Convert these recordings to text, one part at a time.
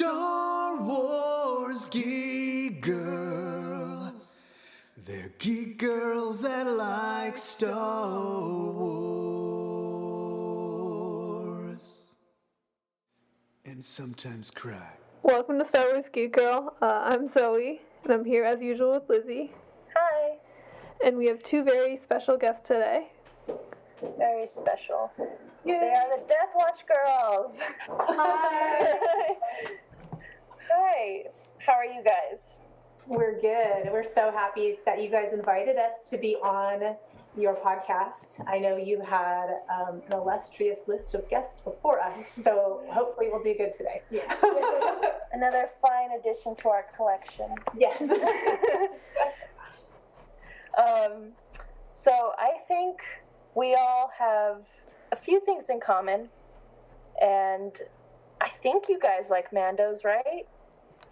Star Wars geek girls. They're geek girls that like Star Wars. And sometimes cry. Welcome to Star Wars Geek Girl. I'm Zoe, and I'm here as usual with Lizzy. Hi. And we have two very special guests today. Very special. Yay. They are the DeathWatch Girls. Hi. Hi. How are you guys? We're good. We're so happy that you guys invited us to be on your podcast. I know you had an illustrious list of guests before us, so hopefully we'll do good today. Yes. Another fine addition to our collection. Yes. So I think we all have a few things in common, and I think you guys like Mandos, right?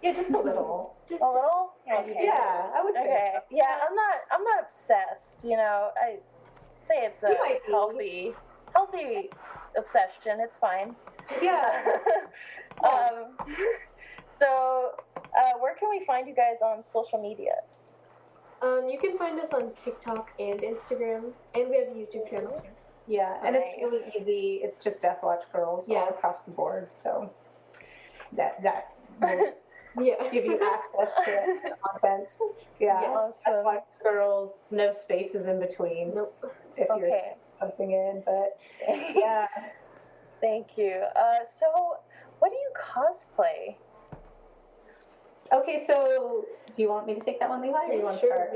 Yeah, just a little. Just a little? Okay. Yeah, I would say. Okay. So. Yeah, I'm not obsessed. You know, I say it's a healthy obsession. It's fine. Yeah. So, where can we find you guys on social media? You can find us on TikTok and Instagram, and we have a YouTube channel. Yeah, and it's really easy. It's just DeathWatch Girls all across the board. So that will give you access to content. Yeah, yes. DeathWatch Girls, no spaces in between. Nope. If you're something in, but yeah. Thank you. So, what do you cosplay? Okay, so do you want me to take that one, Levi, or you want to start?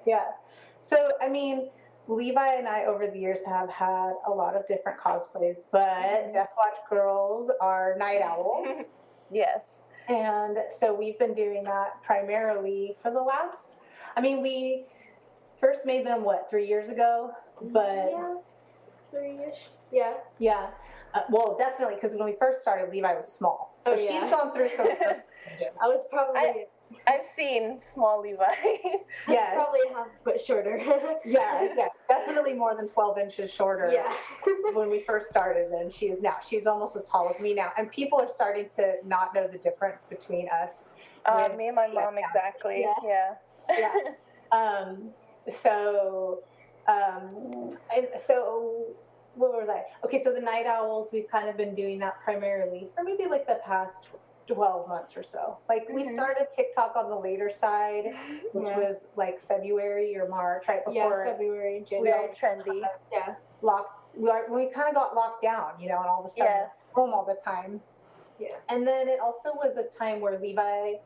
Yeah. So, I mean, Levi and I over the years have had a lot of different cosplays, but DeathWatch Girls are night owls. Yes. And so we've been doing that primarily for the last, we first made them, 3 years ago? But yeah, 3-ish. Yeah. Yeah. Well, definitely, because when we first started, Levi was small. So she's gone through some changes. I was probably... I've seen small Levi. Yes. Probably a half foot shorter. yeah, definitely more than 12 inches shorter. Yeah. When we first started than she is now. She's almost as tall as me now. And people are starting to not know the difference between us. Me and my mom, exactly. Yeah. So what was I? Okay, so the night owls, we've kind of been doing that primarily for maybe like the past 12 months or so. Like we started TikTok on the later side, which was like February or March, right before February, January. we was trendy. We kind of got locked down, and all of a sudden home all the time. Yeah. And then it also was a time where Levi's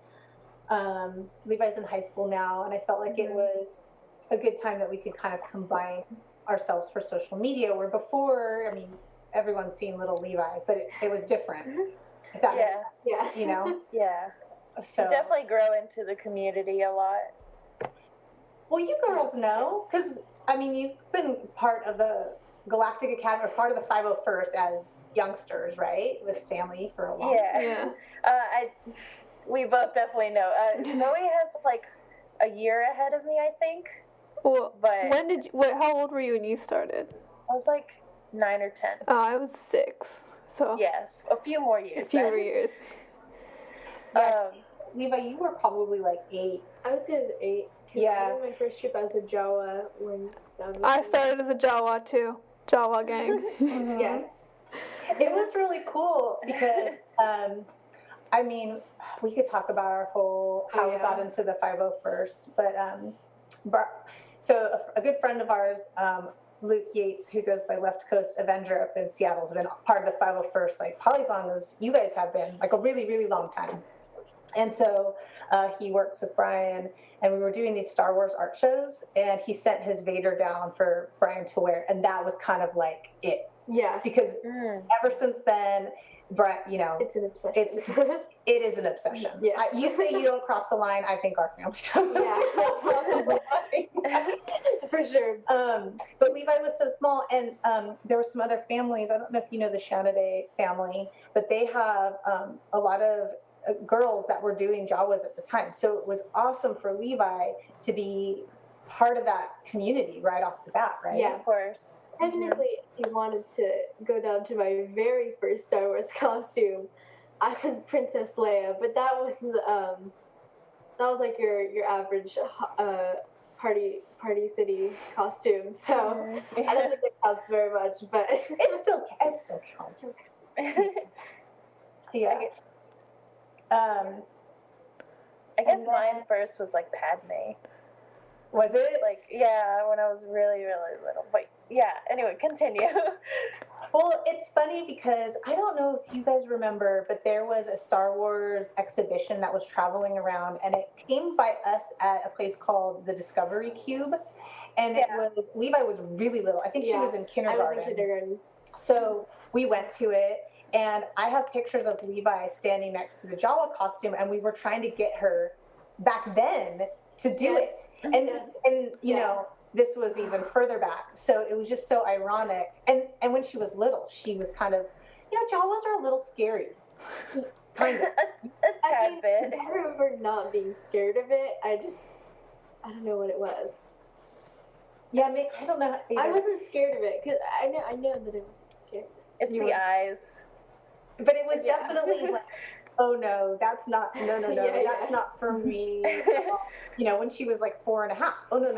in high school now, and I felt like it was a good time that we could kind of combine ourselves for social media, where before, everyone's seen little Levi, but it was different. If that makes sense. Yeah. Yeah. So you definitely grow into the community a lot. Well, you girls know, because, you've been part of the Galactic Academy, or part of the 501st as youngsters, right? With family for a long time. Yeah. We both definitely know. Zoe has like a year ahead of me, I think. Well, but how old were you when you started? I was like 9 or 10. Oh, I was 6. So yes, a few more years. Years. Yes. Levi, you were probably like 8. I would say I was 8. Yeah. I did my first trip as a Jawa I started as a Jawa too. Jawa gang. Yes. It was really cool because, we could talk about how we got into the 501st, but so a good friend of ours, Luke Yates, who goes by Left Coast Avenger up in Seattle, has been part of the 501st, like probably as long as you guys have been, like a really, really long time. And so he works with Brian, and we were doing these Star Wars art shows, and he sent his Vader down for Brian to wear, and that was kind of like it. Yeah. Because ever since then, Brian, it's an obsession. It is an obsession. Yes. You say you don't cross the line, I think our family does. Yeah. For sure. But Levi was so small, and there were some other families. I don't know if you know the Shanaday family, but they have a lot of girls that were doing Jawas at the time. So it was awesome for Levi to be part of that community right off the bat, right? Yeah, of course. Technically, he wanted to go down to my very first Star Wars costume. I was Princess Leia, but that was like your average party city costume. So I don't think it counts very much, but it still counts. Yeah. I guess mine first was like Padme. Was it? Like, yeah, when I was really, really little. But yeah, anyway, continue. Well, it's funny because I don't know if you guys remember, but there was a Star Wars exhibition that was traveling around, and it came by us at a place called the Discovery Cube. And Levi was really little. I think she was in kindergarten. I was in kindergarten. So we went to it, and I have pictures of Levi standing next to the Jawa costume, and we were trying to get her back then to do it. And you know, this was even further back. So it was just so ironic. And when she was little, she was kind of, you know, Jawas are a little scary. Kind of. a tad bit. I remember not being scared of it. I don't know what it was. Yeah, I don't know either. I wasn't scared of it because I know that it wasn't scary. It's the eyes. But it was definitely like, oh no, that's not, no, that's not for me. You know, when she was like 4.5. Oh no.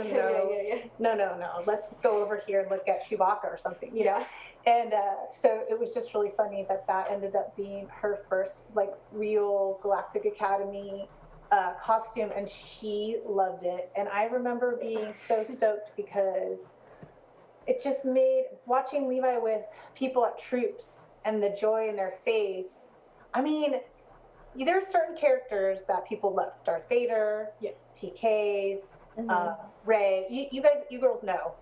No. Let's go over here and look at Chewbacca or something, you know? And so it was just really funny that ended up being her first like real Galactic Academy costume, and she loved it. And I remember being so stoked because it just made watching Levi with people at troops and the joy in their face. I mean, there are certain characters that people love. Darth Vader, TKs, Rey. You girls know.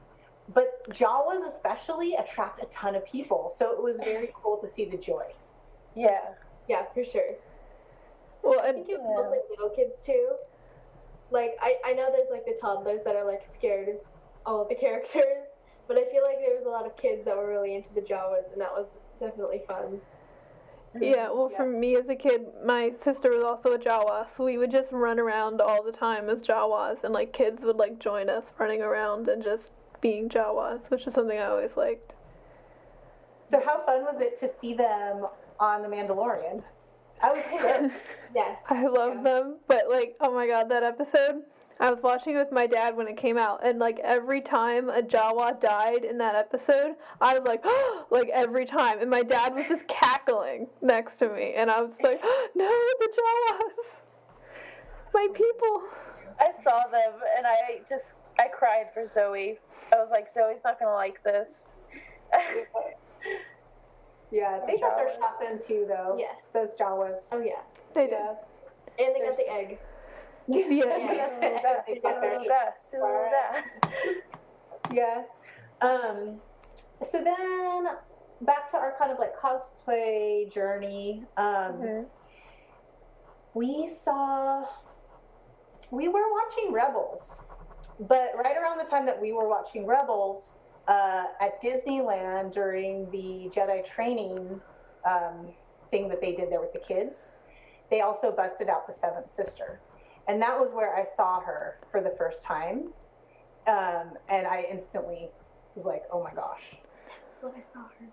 But Jawas especially attract a ton of people. So it was very cool to see the joy. Yeah, for sure. Well, I think it was mostly little kids too. Like, I know there's like the toddlers that are like scared of all of the characters, but I feel like there was a lot of kids that were really into the Jawas, and that was definitely fun. Yeah, well, for me as a kid, my sister was also a Jawa, so we would just run around all the time as Jawas, and like kids would like join us running around and just being Jawas, which is something I always liked. So how fun was it to see them on The Mandalorian? I was scared. Yes. I loved them, but like, oh my god, that episode, I was watching it with my dad when it came out, and like every time a Jawa died in that episode, I was like, oh, like every time, and my dad was just cackling next to me, and I was like, oh, no, the Jawas, my people. I saw them, and I cried for Zoe. I was like, Zoe's not gonna like this. Yeah, they got their shots in too, though. Yes. Those Jawas. Oh yeah. They did. And they got the egg. Yeah. So then back to our kind of like cosplay journey. We were watching Rebels, but right around the time that we were watching Rebels, at Disneyland during the Jedi training thing that they did there with the kids, they also busted out the seventh sister. And that was where I saw her for the first time. And I instantly was like, oh my gosh. That's when I saw her.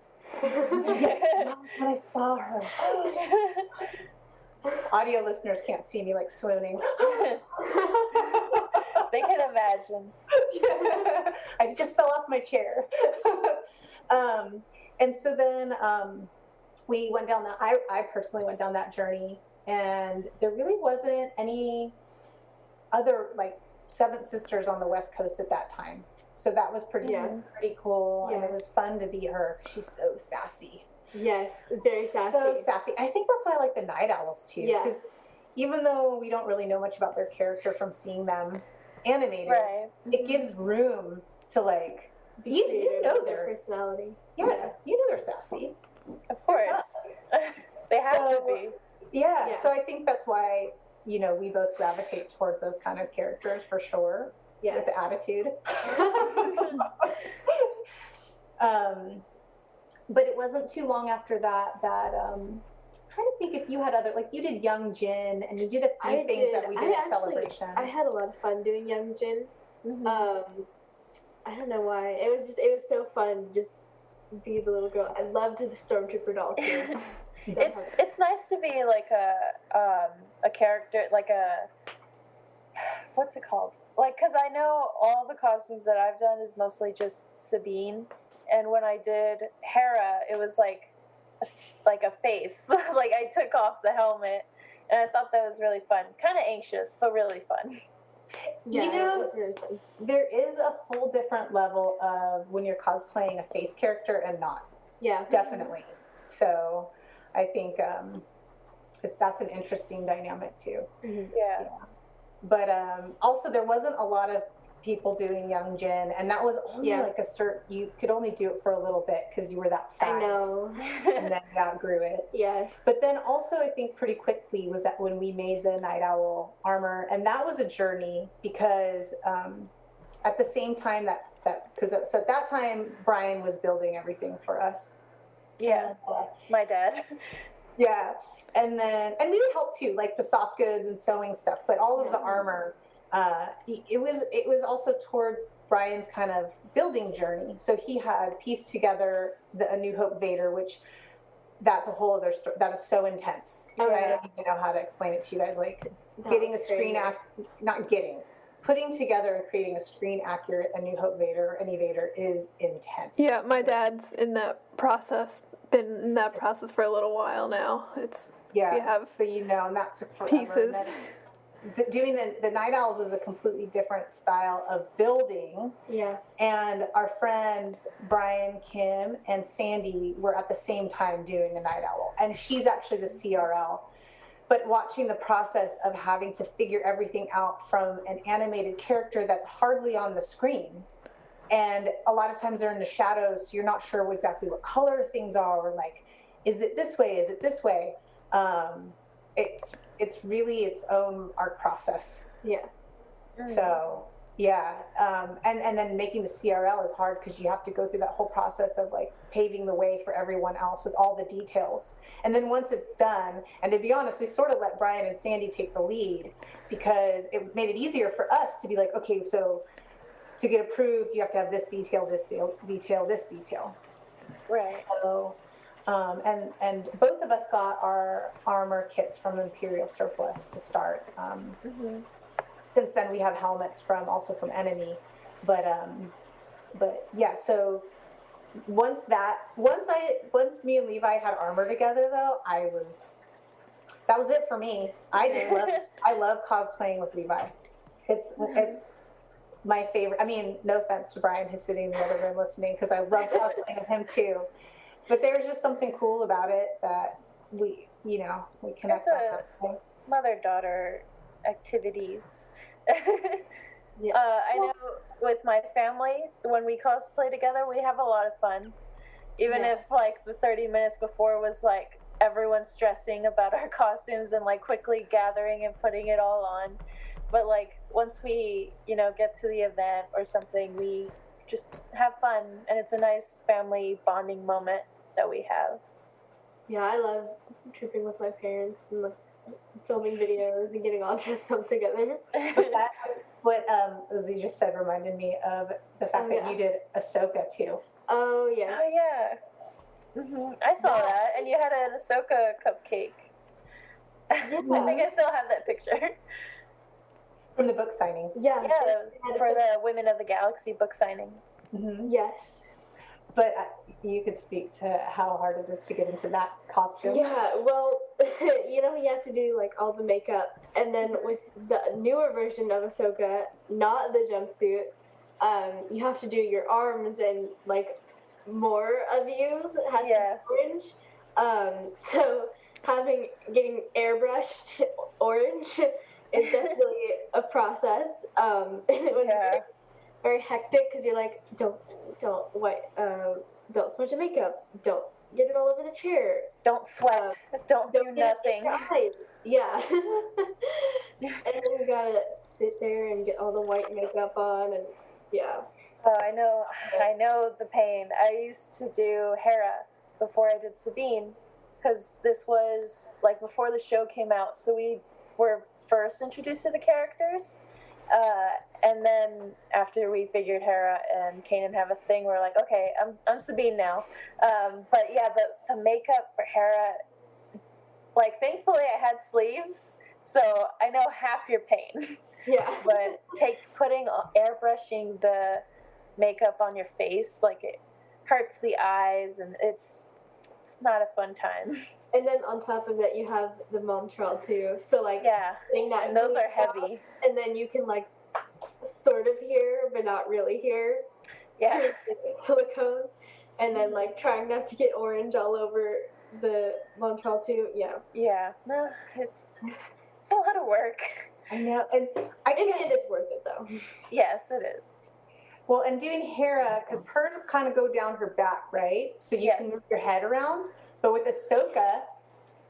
Yeah, when I saw her. Audio listeners can't see me like swooning. They can imagine. Yeah. I just fell off my chair. And so then we went down that, I personally went down that journey, and there really wasn't any other like seventh sisters on the West Coast at that time. So that was pretty cool. Yeah. And it was fun to be her. She's so sassy. Yes, very sassy. So sassy. I think that's why I like the Night Owls too. Yeah. Because even though we don't really know much about their character from seeing them animated, Right. it gives room to like, you know their personality. Yeah, you know they're sassy. Of course. They have to be. Yeah, so I think that's why, you know, we both gravitate towards those kind of characters for sure. Yes. With the attitude. But it wasn't too long after that I'm trying to think if you had other, like you did Young Jin, and you did a few things that we did at Celebration. I had a lot of fun doing Young Jin. I don't know why. It was so fun to just be the little girl. I loved the Stormtrooper doll too. It's nice to be like a character, like a, what's it called? Like, because I know all the costumes that I've done is mostly just Sabine, and when I did Hera, it was like a face. Like I took off the helmet, and I thought that was really fun. Kind of anxious, but really fun. Yeah, You know, it was really fun. there is a full different level of when you're cosplaying a face character and not. Yeah. Definitely. So I think that's an interesting dynamic too. Mm-hmm. Yeah. But also there wasn't a lot of people doing young Jin, and that was only like a certain, you could only do it for a little bit because you were that size. I know. And then you outgrew it. Yes. But then also I think pretty quickly was that when we made the Night Owl armor, and that was a journey because at the same time so at that time Brian was building everything for us. Yeah. And, my dad. yeah. And we would help too, like the soft goods and sewing stuff, but all of the armor, it was also towards Brian's kind of building journey. So he had pieced together A New Hope Vader, which that's a whole other story. That is so intense. Oh, I yeah. don't even know how to explain it to you guys. Like That was putting together and creating a screen accurate A New Hope Vader, any Vader is intense. Yeah, my dad's in that process. Been in that process for a little while now. We have so and that took forever. pieces. Doing the Night Owls was a completely different style of building. Yeah. And our friends Brian, Kim, and Sandy were at the same time doing the Night Owl, and she's actually the CRL. But watching the process of having to figure everything out from an animated character that's hardly on the screen, and a lot of times they're in the shadows, so you're not sure exactly what color things are, or like, is it this way? Is it this way? It's really its own art process. Yeah. So yeah, and then making the CRL is hard because you have to go through that whole process of like paving the way for everyone else with all the details. And then once it's done, and to be honest, we sort of let Brian and Sandy take the lead because it made it easier for us to be like, okay, so to get approved, you have to have this detail, this detail, this detail. Right. So, and both of us got our armor kits from Imperial Surplus to start. Since then, we have helmets also from Enemy, but yeah. So once me and Levi had armor together, though, that was it for me. I love cosplaying with Levi. It's my favorite. I mean, no offense to Brian who's sitting in the other room listening, because I love cosplaying with him too. But there's just something cool about it that we connect on. Mother-daughter activities. Yeah. I know with my family, when we cosplay together, we have a lot of fun. Even if like the 30 minutes before was like everyone stressing about our costumes and like quickly gathering and putting it all on. But like once we, get to the event or something, we just have fun, and it's a nice family bonding moment that we have. Yeah, I love tripping with my parents and like filming videos and getting all dressed up together. What Lizzy just said reminded me of the fact that you did Ahsoka too. Oh yes. Oh yeah. I saw that, and you had an Ahsoka cupcake. Yeah. I think I still have that picture. From the book signing. Yeah. Yeah, that was for the Women of the Galaxy book signing. Yes. But you could speak to how hard it is to get into that costume. Yeah, well, you have to do like all the makeup, and then with the newer version of Ahsoka, not the jumpsuit, you have to do your arms, and like more of you has to be orange. So getting airbrushed orange is definitely a process, and it was very, very hectic because you're like, don't smudge the makeup, don't get it all over the chair, don't sweat, don't do nothing. Yeah. And then you gotta sit there and get all the white makeup on, and yeah. Oh, I know the pain. I used to do Hera before I did Sabine, because this was like before the show came out, so we were first introduced to the characters, and then after we figured Hera and Kanan have a thing, we're like, okay, I'm Sabine now. But yeah, the makeup for Hera like, thankfully I had sleeves, so I know half your pain. Yeah. But airbrushing the makeup on your face, like, it hurts the eyes, and it's not a fun time. And then on top of it, you have the Montreal too. So like, Yeah, that and those glue are heavy. out, and then you can like sort of hear, but not really hear. Yeah. Silicone, and then like trying not to get orange all over the Montreal too. Yeah. Yeah. No, it's a lot of work. I know, and In the end, it's worth it though. Yes, it is. well, and doing Hera, because hers kind of go down her back, right? So you can Yes. move your head around. But with Ahsoka,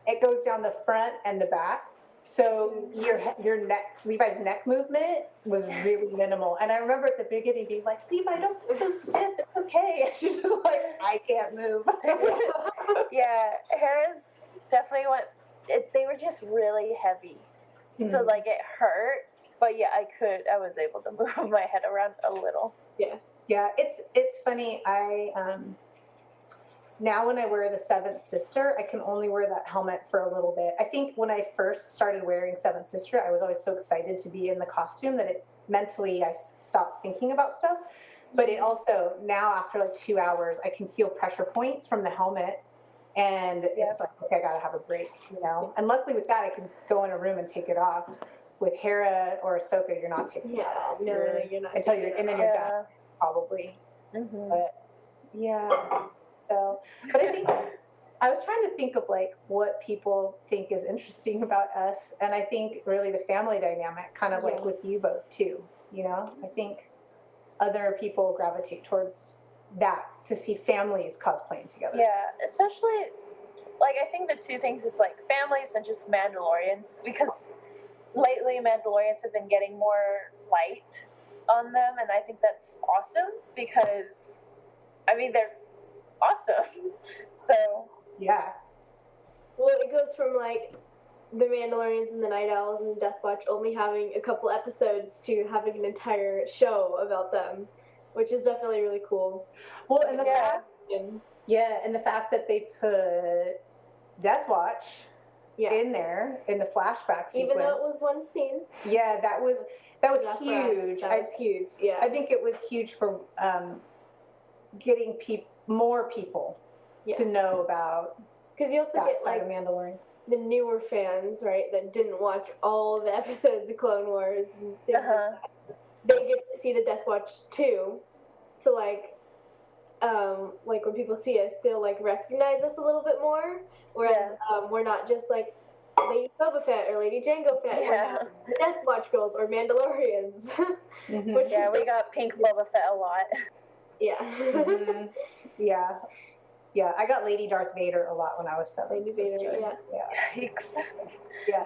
it goes down the front and the back. So your neck, Levi's neck movement was really minimal. And I remember at the beginning being like, Levi, don't be so stiff. It's okay. And she's just like, I can't move. Yeah, Hera's definitely they were just really heavy. So, like, it hurt. But yeah, I was able to move my head around a little. Yeah. Yeah, it's funny. Now when I wear the Seventh Sister, I can only wear that helmet for a little bit. I think when I first started wearing Seventh Sister, I was always so excited to be in the costume that mentally I stopped thinking about stuff. But it also, now after like 2 hours, I can feel pressure points from the helmet. And it's like, okay, I gotta have a break, you know? And luckily with that, I can go in a room and take it off. With Hera or Ahsoka, you're not taking that off. No, you're not. Until and then you're done, Yeah. probably. Mm-hmm. But yeah, so, but I think I was trying to think of like what people think is interesting about us, and I think really the family dynamic, kind of like with you both too. You know, I think other people gravitate towards that to see families cosplaying together. Yeah, especially, like, I think the two things is, like, families and just Mandalorians, because lately Mandalorians have been getting more light on them, and I think that's awesome, because, I mean, they're awesome. So, Yeah. Well, it goes from like the Mandalorians and the Night Owls and Death Watch only having a couple episodes to having an entire show about them, which is definitely really cool. Well, and the fact, And and the fact that they put Death Watch in there in the flashback sequence, even though it was one scene. Yeah, that was huge. That was huge. Yeah. I think it was huge for getting more people to know about. Because you also that get side like of Mandalorian. the newer fans, right, that didn't watch all of the episodes of Clone Wars and things like that. They get to see the Death Watch too. So like when people see us, they'll like recognize us a little bit more. Whereas we're not just like Lady Boba Fett or Lady Jango Fett. We're now the DeathWatch Girls or Mandalorians. Which we got Pink Boba Fett a lot. Yeah. Yeah, I got Lady Darth Vader a lot when I was 7. Lady Vader, Yikes. Yeah.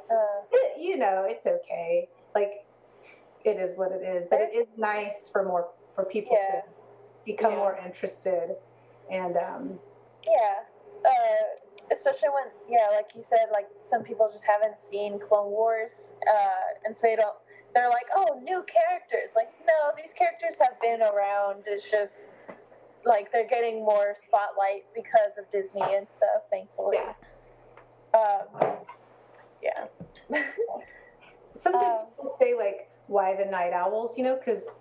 You know, it's okay. Like, it is what it is. But it is nice for people to become more interested. And especially when, like you said, like some people just haven't seen Clone Wars, and so they're like, oh, new characters. Like, no, these characters have been around. It's just like they're getting more spotlight because of Disney and stuff, thankfully. Sometimes people say, like, why the Night Owls, you know, because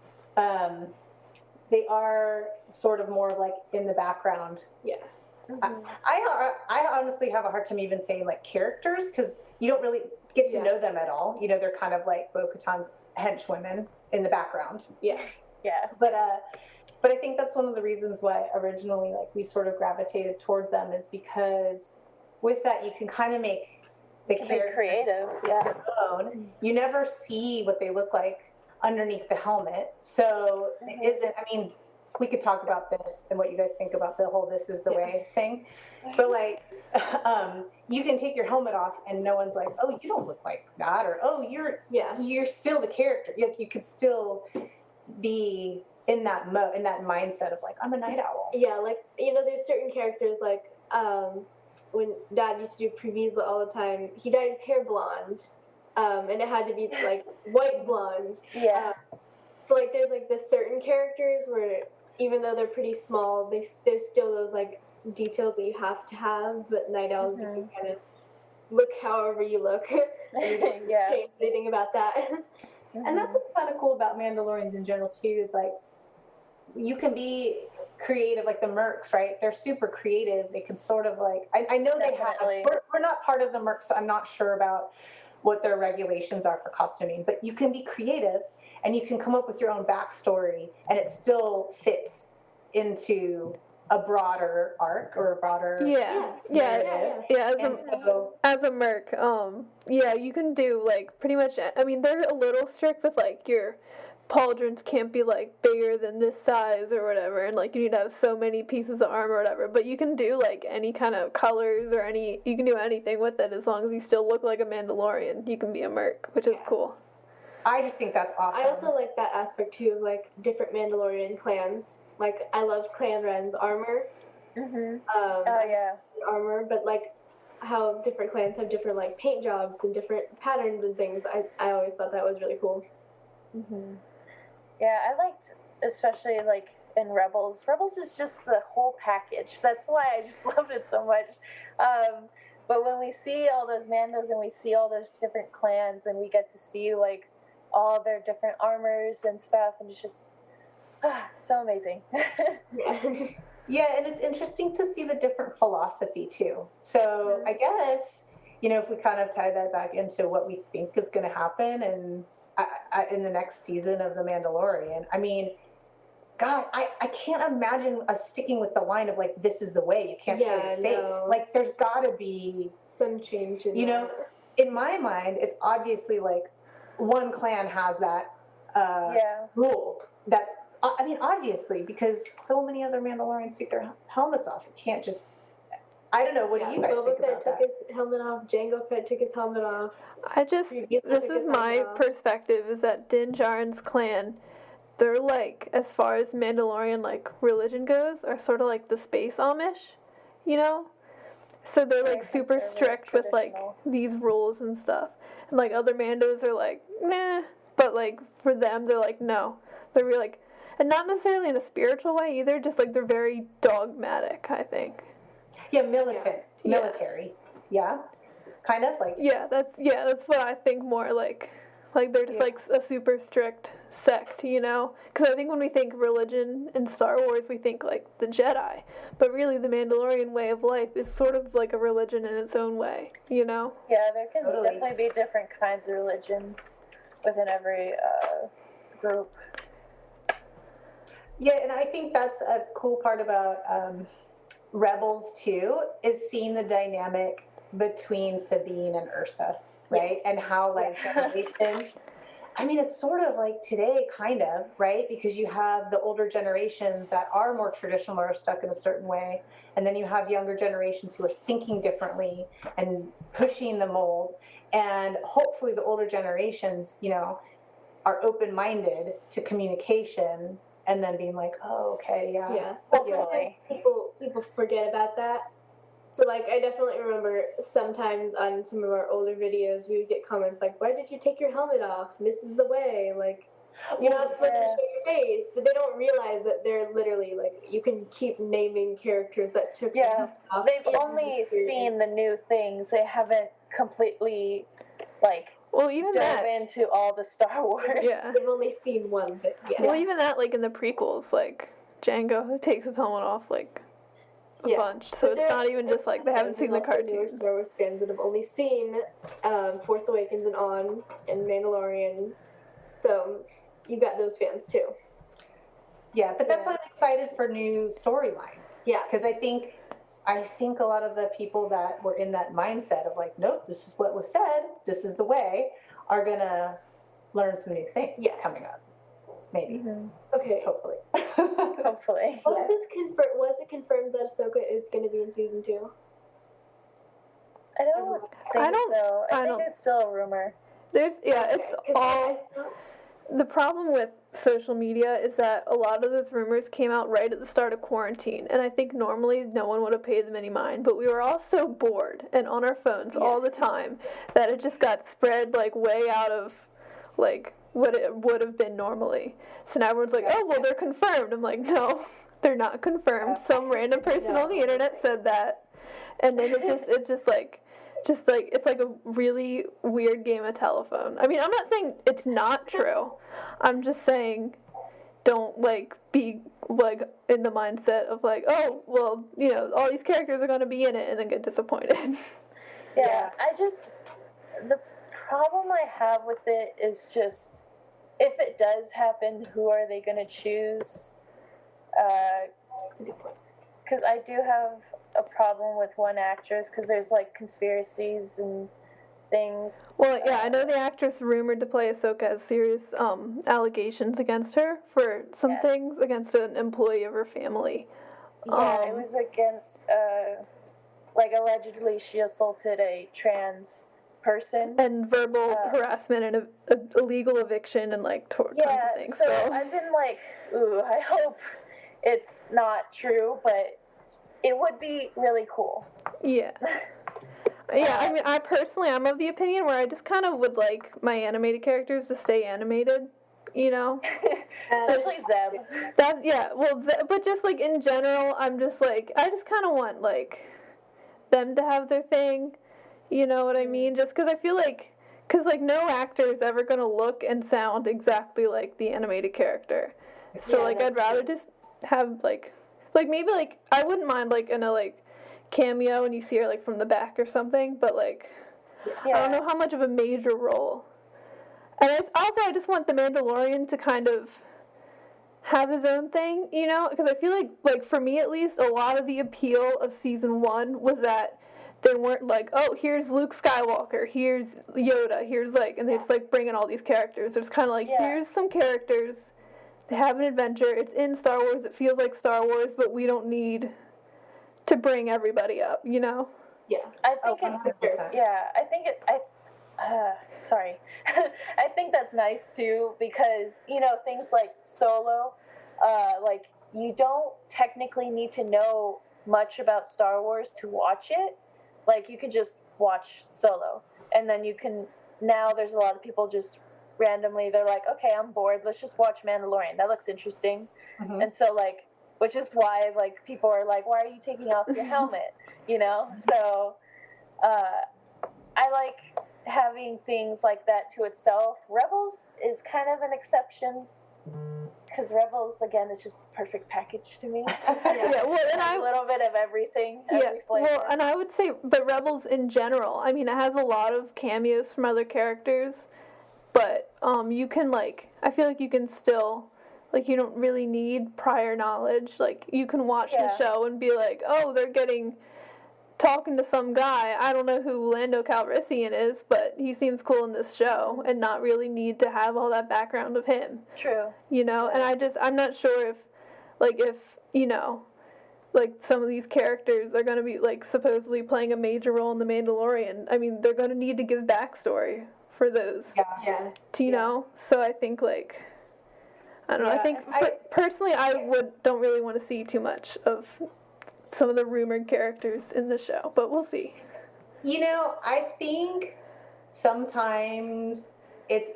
they are sort of more like in the background. Yeah. I honestly have a hard time even saying like characters, because you don't really get to know them at all. You know, they're kind of like Bo-Katan's henchwomen in the background. Yeah. But I think that's one of the reasons why originally like we sort of gravitated towards them, is because with that you can kind of make the character creative. Yeah. own. You never see what they look like underneath the helmet, so it isn't. I mean, we could talk about this and what you guys think about the whole "this is the way" thing, but like, you can take your helmet off and no one's like, "Oh, you don't look like that," or "Oh, you're still the character." You could still be in that mindset of like, I'm a night owl. Yeah, like, you know, there's certain characters like when Dad used to do previews all the time, he dyed his hair blonde, and it had to be like white blonde. Yeah. So like there's like the certain characters where even though they're pretty small, there's still those like details that you have to have. But night owls, you can kind of look however you look. And you don't Yeah. change anything about that. And that's what's kind of cool about Mandalorians in general too, is like you can be creative, like the Mercs, right? They're super creative. They can sort of like, I know they have, Definitely. we're not part of the Mercs, so I'm not sure about what their regulations are for costuming, but you can be creative and you can come up with your own backstory and it still fits into a broader arc or a broader As a merc, you can do like pretty much. I mean, they're a little strict with like your pauldrons can't be like bigger than this size or whatever, and like you need to have so many pieces of armor or whatever. But you can do like any kind of colors or you can do anything with it as long as you still look like a Mandalorian. You can be a merc, which is cool. I just think that's awesome. I also like that aspect too of like different Mandalorian clans. Like I loved Clan Ren's armor. Armor, but like how different clans have different like paint jobs and different patterns and things. I always thought that was really cool. Yeah, I liked, especially like in Rebels. Rebels is just the whole package. That's why I just loved it so much. But when we see all those Mandos and we see all those different clans and we get to see like all their different armors and stuff, and it's just so amazing. Yeah, and it's interesting to see the different philosophy too. So I guess, if we kind of tie that back into what we think is going to happen and in the next season of The Mandalorian, I mean, God, I can't imagine us sticking with the line of like, this is the way, you can't show your face. No. Like, there's got to be Some change in in my mind, it's obviously like one clan has that rule. That's, I mean, obviously, because so many other Mandalorians take their helmets off. You can't just, I don't know, what do you guys think about took that? his helmet off, Jango Fett took his helmet off. This is my perspective, is that Din Djarin's clan, they're like, as far as Mandalorian like religion goes, are sort of like the space Amish, So they're like super strict with like these rules and stuff. And like other Mandos are like, nah. But like for them, they're like, no. They're really like, and not necessarily in a spiritual way either, just like they're very dogmatic, I think. Yeah, military. Yeah. Kind of like. That's what I think more like. Like they're just like a super strict sect, Because I think when we think religion in Star Wars, we think like the Jedi. But really the Mandalorian way of life is sort of like a religion in its own way, Yeah, there can definitely be different kinds of religions within every group. Yeah, and I think that's a cool part about Rebels too, is seeing the dynamic between Sabine and Ursa, right? Yes. And how like generation, I mean, it's sort of like today, kind of, right? Because you have the older generations that are more traditional or are stuck in a certain way, and then you have younger generations who are thinking differently and pushing the mold. And hopefully the older generations, are open-minded to communication and then being like, oh, okay, yeah. But sometimes people forget about that. So, like, I definitely remember sometimes on some of our older videos, we would get comments like, why did you take your helmet off? This is the way. Like, you're not supposed to show your face. But they don't realize that they're literally, like, you can keep naming characters that took them off. They've only seen the new things. They haven't completely, like, dove into all the Star Wars. Yeah. They've only seen one thing. Yeah. Well, even that, like, in the prequels, like, Jango takes his helmet off, like, a bunch. So it's not even just, like, they haven't seen the cartoons. Star Wars fans that have only seen Force Awakens and On and Mandalorian. So you've got those fans, too. Yeah, but that's why I'm excited for new storyline. Yeah. Because I think a lot of the people that were in that mindset of like, nope, this is what was said, this is the way, are going to learn some new things coming up. Maybe. Mm-hmm. Okay. Hopefully. Hopefully. Was it confirmed that Ahsoka is going to be in season 2? I don't think so. I think it's still a rumor. It's all... The problem with social media is that a lot of those rumors came out right at the start of quarantine, and I think normally no one would have paid them any mind, but we were all so bored and on our phones all the time that it just got spread like way out of like what it would have been normally. So now everyone's like, oh, well, they're confirmed. I'm like, no, they're not confirmed. Some random person on the internet said that, and then it's just like, just like it's like a really weird game of telephone. I mean, I'm not saying it's not true. I'm just saying don't like be like in the mindset of like, oh, well, you know, all these characters are going to be in it and then get disappointed. Yeah, the problem I have with it is just, if it does happen, who are they going to choose? Because I do have a problem with one actress, because there's like conspiracies and things. Well, yeah, I know the actress rumored to play Ahsoka has serious allegations against her for some things, against an employee of her family. Yeah, it was against, like, allegedly she assaulted a trans person. And verbal harassment and illegal eviction and, like, tons of things. So I've been like, ooh, I hope it's not true, but it would be really cool. Yeah. Yeah, I mean, I'm of the opinion where I just kind of would like my animated characters to stay animated, you know? Especially Zeb. But just, like, in general, I'm just, like, I just kind of want, like, them to have their thing, you know what I mean? Just because I feel like, no actor is ever going to look and sound exactly like the animated character. So, like, I'd rather just have, like, maybe, like, I wouldn't mind, like, in a, like, cameo and you see her like from the back or something, but like I don't know how much of a major role. And I just want the Mandalorian to kind of have his own thing, you know, because I feel like for me at least, a lot of the appeal of season 1 was that they weren't like, oh, here's Luke Skywalker, here's Yoda, here's like, and they just like bring in all these characters. There's kind of like, here's some characters, they have an adventure, it's in Star Wars, it feels like Star Wars, but we don't need to bring everybody up, you know? Yeah. I think sorry. I think that's nice too, because, you know, things like Solo, like, you don't technically need to know much about Star Wars to watch it. Like, you could just watch Solo, and then now there's a lot of people just randomly, they're like, okay, I'm bored, let's just watch Mandalorian, that looks interesting. Mm-hmm. And so, like, which is why, like, people are like, why are you taking off your helmet? You know? So, I like having things like that to itself. Rebels is kind of an exception, because Rebels, again, is just the perfect package to me. A little bit of everything, every flavor. Well, and I would say, but Rebels in general, I mean, it has a lot of cameos from other characters, but you can, like, I feel like you can still... Like, you don't really need prior knowledge. Like, you can watch the show and be like, oh, they're talking to some guy. I don't know who Lando Calrissian is, but he seems cool in this show, and not really need to have all that background of him. True. You know, and I'm not sure if, you know, like, some of these characters are going to be, like, supposedly playing a major role in The Mandalorian. I mean, they're going to need to give backstory for those. Yeah. You know? So I think, like... I don't know. I think personally, don't really want to see too much of some of the rumored characters in the show, but we'll see. You know, I think sometimes it's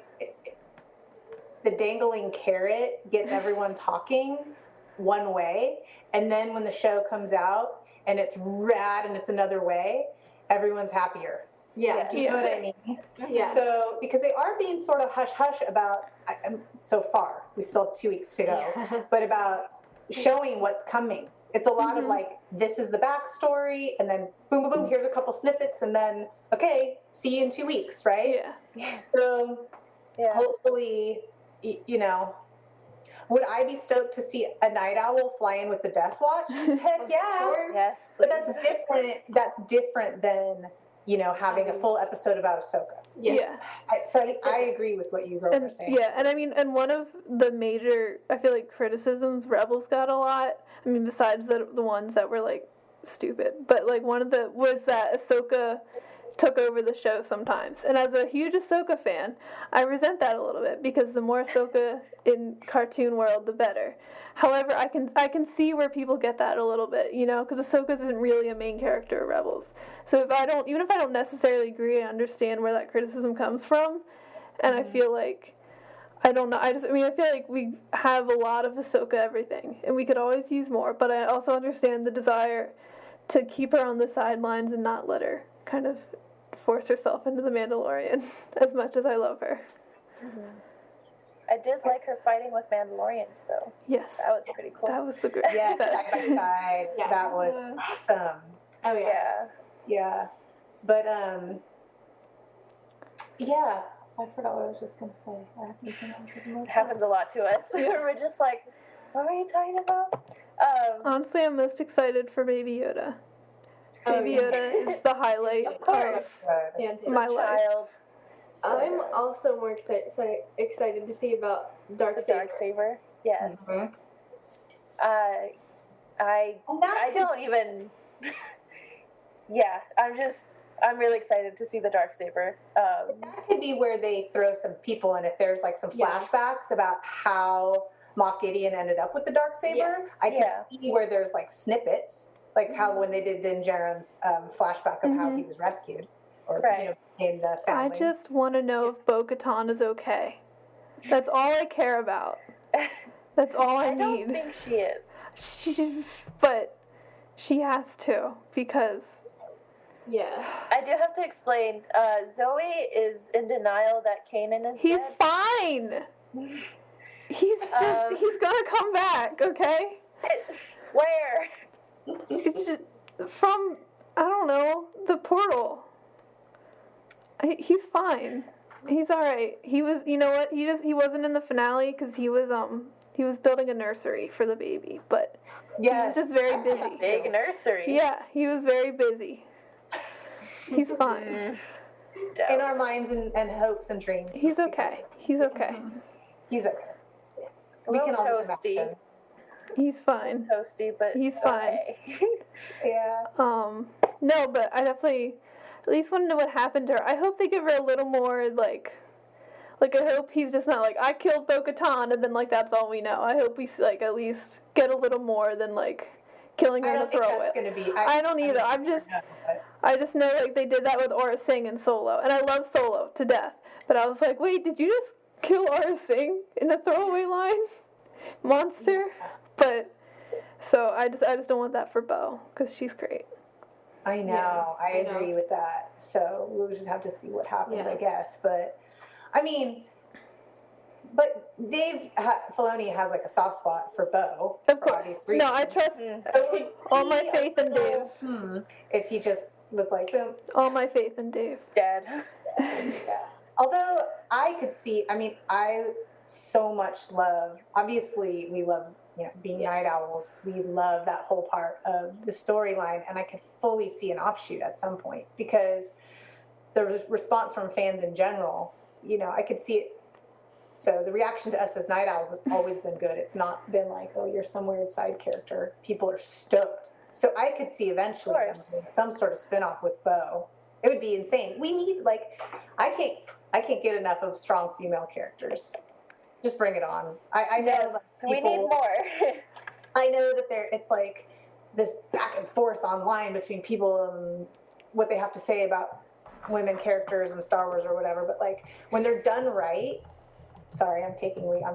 the dangling carrot gets everyone talking one way, and then when the show comes out and it's rad and it's another way, everyone's happier. Yeah. Do you know what I mean? Yeah. So, because they are being sort of hush-hush about, so far, we still have 2 weeks to go, but about showing what's coming. It's a lot of like, this is the backstory, and then boom, boom, boom, here's a couple snippets, and then, okay, see you in 2 weeks, right? Yeah. So, hopefully, you know, would I be stoked to see a night owl fly in with the Death Watch? Heck yeah. Yes, but that's different than... you know, having a full episode about Ahsoka. Yeah. I agree with what you girls are saying. Yeah, and I mean, and one of the major, I feel like, criticisms Rebels got a lot, I mean, besides the ones that were, like, stupid, but, like, was that Ahsoka took over the show sometimes. And as a huge Ahsoka fan, I resent that a little bit, because the more Ahsoka in cartoon world, the better. However, I can see where people get that a little bit, you know, because Ahsoka isn't really a main character of Rebels. So even if I don't necessarily agree, I understand where that criticism comes from, and I feel like, I don't know, I feel like we have a lot of Ahsoka everything, and we could always use more, but I also understand the desire to keep her on the sidelines and not let her kind of force herself into the Mandalorian as much as I love her. I did like her fighting with Mandalorians, though. Yes. That was pretty cool. That was the good. Yeah, best. side by side. Yeah. That was awesome. Oh yeah. Yeah. Yeah. But yeah. I forgot what I was just gonna say. I had something else in my It happens a lot to us. Yeah. We're just like, what were you talking about? Honestly, I'm most excited for Baby Yoda. Oh, Baby yeah. Yoda is the highlight Of course. of Yeah. my life. Child, I'm also more excited to see about the Darksaber. Darksaber. Yes. Mhm. I don't even. Yeah, I'm really excited to see the Darksaber. That could be where they throw some people in if there's like some Yeah. flashbacks about how Moff Gideon ended up with the Darksaber. Yes. I can Yeah. see where there's like snippets, like how when they did Din Djarin's flashback of how he was rescued, or Right. in the family. I just want to know if Bo-Katan is okay. That's all I care about. That's all I I don't need. think she is. But she has to, because Yeah. I do have to explain. Zoe is in denial that Kanan is he's dead. fine. He's gonna come back, okay? Where? It's just from, I don't know, the portal. He's fine. He's all right. He was, you know what? He wasn't in the finale because he was building a nursery for the baby, but he was just very busy. Big nursery. Yeah, he was very busy. He's fine. in our minds and hopes and dreams. He's okay. He's okay. He's okay. Yes. A We little can always toasty. imagine. He's fine. Toasty, but He's fine. okay. Yeah. No, but I definitely at least want to know what happened to her. I hope they give her a little more like I hope he's just not like, I killed Bo-Katan and then like that's all we know. I hope we like at least get a little more than like killing her I in a don't think throwaway. that's going to be. I don't either. mean, I just know like they did that with Aura Singh in Solo, and I love Solo to death. But I was like, wait, did you just kill Aura Singh in a throwaway line, monster? But so I just don't want that for Bo because she's great. I know. Yeah, I I know. agree with that. So we'll just have to see what happens, Yeah. I guess. But I mean, but Dave Filoni has like a soft spot for Bo. Of for course. obvious No, I reasons. trust So all my he faith in Dave. If he just was like, boom. All my faith in Dave. Dead. Yeah. Although I could see, I mean, I so much love, obviously we love, being Yes. night owls. We love that whole part of the storyline, and I could fully see an offshoot at some point because the response from fans in general, I could see it. So the reaction to us as night owls has always been good. It's not been like, oh, you're some weird side character. People are stoked. So I could see eventually them doing some sort of spinoff with Bo. It would be insane. We need I can't get enough of strong female characters. Just bring it on. I know Yes, that we need people- more. I know that it's like this back and forth online between people and what they have to say about women characters in Star Wars or whatever. But like when they're done right, sorry, I'm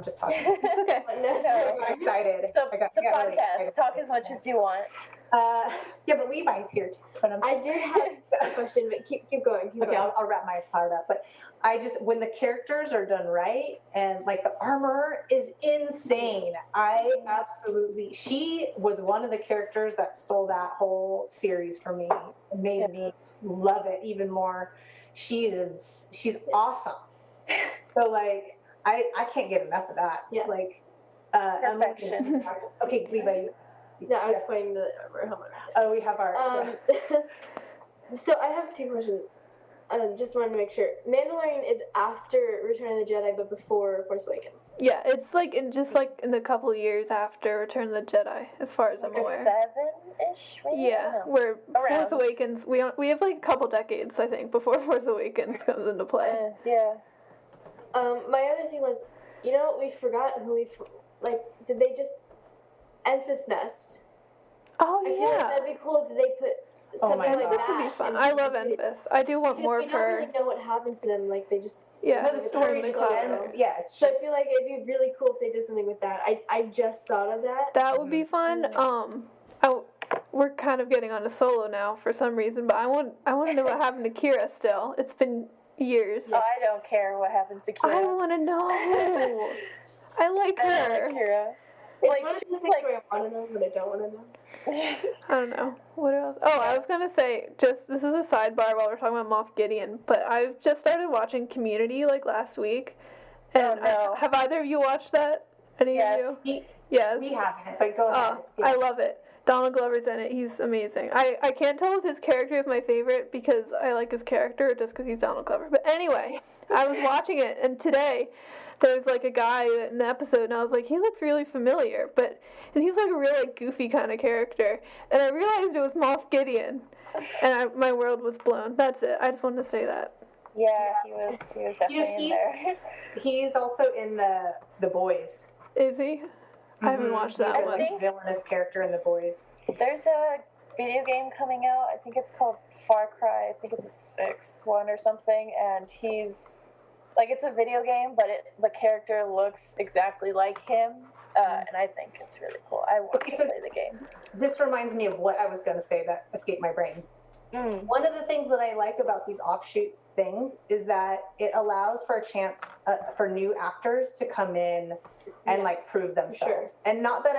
just talking. It's okay. I got excited. It's a, I got it's a really podcast. excited. Talk as much as you want. Yeah, but Levi's here too. But I did have a question, but keep going. Keep Okay, going. I'll wrap my part up. But when the characters are done right and like the armor is insane. She was one of the characters that stole that whole series for me and made me love it even more. She's awesome. So like, I can't get enough of that. Yeah. Like, Perfection. Okay, Levi. No, I was pointing to the helmet. Oh, we have our. So I have two questions. Just wanted to make sure. Mandalorian is after Return of the Jedi, but before Force Awakens. Yeah, it's like in the couple of years after Return of the Jedi, as far as I'm aware. 7-ish, maybe? I Yeah, don't know. where Around. Force Awakens, we have like a couple decades, I think, before Force Awakens comes into play. Yeah. My other thing was, we forgot who did they just Enfys Nest? Oh I feel like yeah, that'd be cool if they put Oh something my like God. that. Enfys would be fun. in I love season two. Enfys. I do want Because more we of don't her. really know what happens to them. Like they just. Yeah, No, the story Return of just the Cloud. it's So just, I feel like it'd be really cool if they did something with that. I just thought of that. That would be fun. we're kind of getting on to Solo now for some reason, but I want to know what happened to Kira still. It's been years. Oh, I don't care what happens to Kira. I want to know. I like her. I like Kira. It's Like, one of she's those things where I want to know, but I don't want to know. I don't know. What else? Oh, I was going to say, just, this is a sidebar while we're talking about Moff Gideon, but I've just started watching Community, like, last week. And have either of you watched that? Any of you? Yes. We haven't, but go ahead. I love it. Donald Glover's in it. He's amazing. I can't tell if his character is my favorite because I like his character or just because he's Donald Glover. But anyway, I was watching it, and today there was like a guy in an episode, and I was like, he looks really familiar. And he was like a real like goofy kind of character. And I realized it was Moff Gideon, and my world was blown. That's it. I just wanted to say that. Yeah, he was definitely in there. He's also in the Boys. Is he? I haven't watched that He's one. a villainous character in the Boys. There's a video game coming out. I think it's called Far Cry. I think it's the 6th one or something. And he's like, it's a video game, but the character looks exactly like him. And I think it's really cool. I want to play the game. This reminds me of what I was going to say that escaped my brain. One of the things that I like about these offshoot things is that it allows for a chance for new actors to come in and like prove themselves. Sure. And not that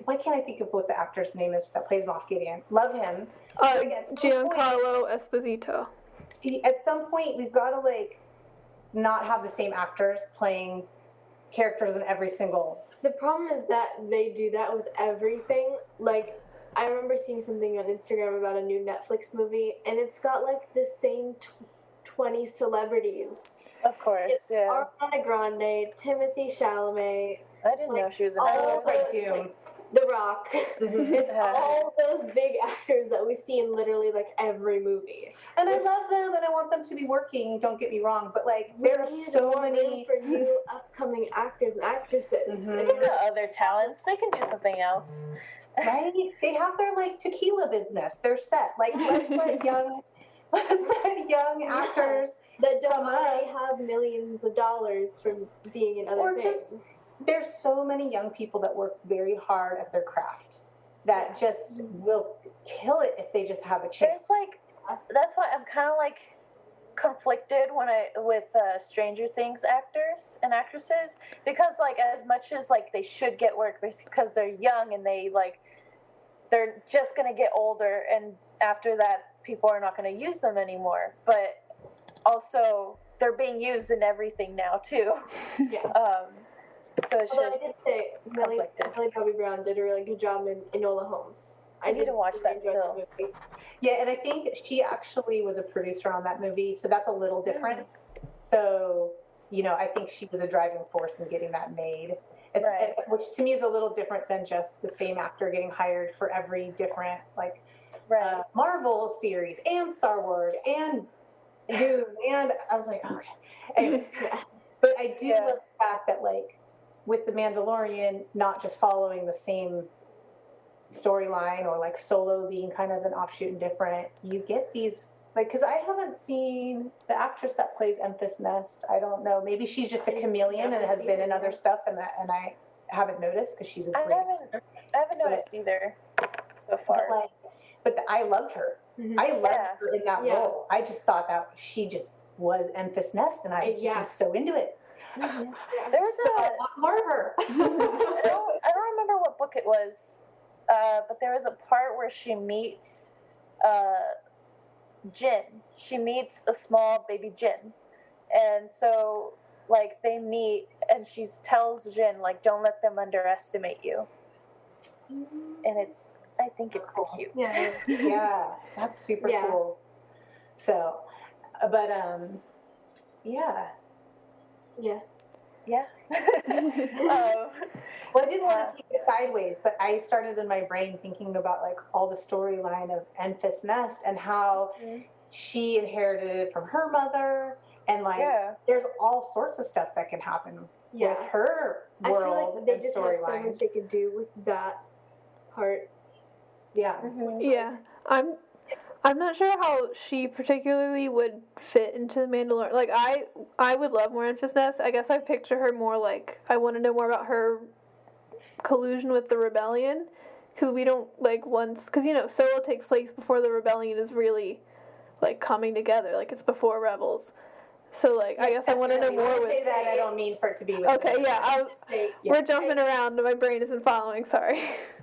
why can't I think of what the actor's name is that plays Moff Gideon? Love him. Giancarlo Esposito. At some point, we've got to like not have the same actors playing characters in every single. The problem is that they do that with everything. Like, I remember seeing something on Instagram about a new Netflix movie, and it's got like the same 20 celebrities. Of course, yeah. Ariana Grande, Timothy Chalamet. I didn't know she was in Doom. The Rock. It's all those big actors that we see in literally like every movie. And I love them, and I want them to be working. Don't get me wrong, but like there are so many for new upcoming actors and actresses. They got other talents. They can do something else. Right? They have their like tequila business. They're set. Like let's let young actors that don't already have millions of dollars from being in other things. There's so many young people that work very hard at their craft that just will kill it if they just have a chance. There's like, that's why I'm kind of like conflicted with Stranger Things actors and actresses, because like as much as like they should get work because they're young and they're just gonna get older, and after that people are not gonna use them anymore, but also they're being used in everything now too. So it's Although just I did say Millie Bobby Brown did a really good job in Enola Holmes. I need to watch that still. Yeah, and I think she actually was a producer on that movie, so that's a little different. So, I think she was a driving force in getting that made. Which to me is a little different than just the same actor getting hired for every different Marvel series and Star Wars and Doom, and I was like, okay. Anyway, but I do love the fact that like with the Mandalorian not just following the same storyline or like Solo being kind of an offshoot and different, you get these like, because I haven't seen the actress that plays Emphas Nest. I don't know, maybe she's just a chameleon and has been in other stuff, and I haven't noticed because she's a great I haven't noticed either so far. But I loved her. I loved her in that role. I just thought that she just was Emphas Nest, and I just am so into it. There was I want more of her. I don't remember what book it was, but there was a part where she meets Jin. She meets a small baby Jin, and so like they meet, and she tells Jin like, "Don't let them underestimate you." And I think it's cool. Cute. Yeah, that's super cool. So, but yeah. Well, I didn't want to take it sideways, but I started in my brain thinking about like all the storyline of Enfys Nest and how she inherited it from her mother, and like there's all sorts of stuff that can happen with her world. I feel like they just have so much they could do with that part. Yeah. Yeah. I'm not sure how she particularly would fit into the Mandalorian. Like, I would love more Enfys Nest. I guess I picture her more like, I want to know more about her collusion with the rebellion, because we don't, like, once, because, you know, Solo takes place before the rebellion is really, like, coming together, like, it's before Rebels. So, like, I guess I want to know more When I with... say that, I don't mean for it to be with Okay, yeah, we're jumping around, my brain isn't following, sorry.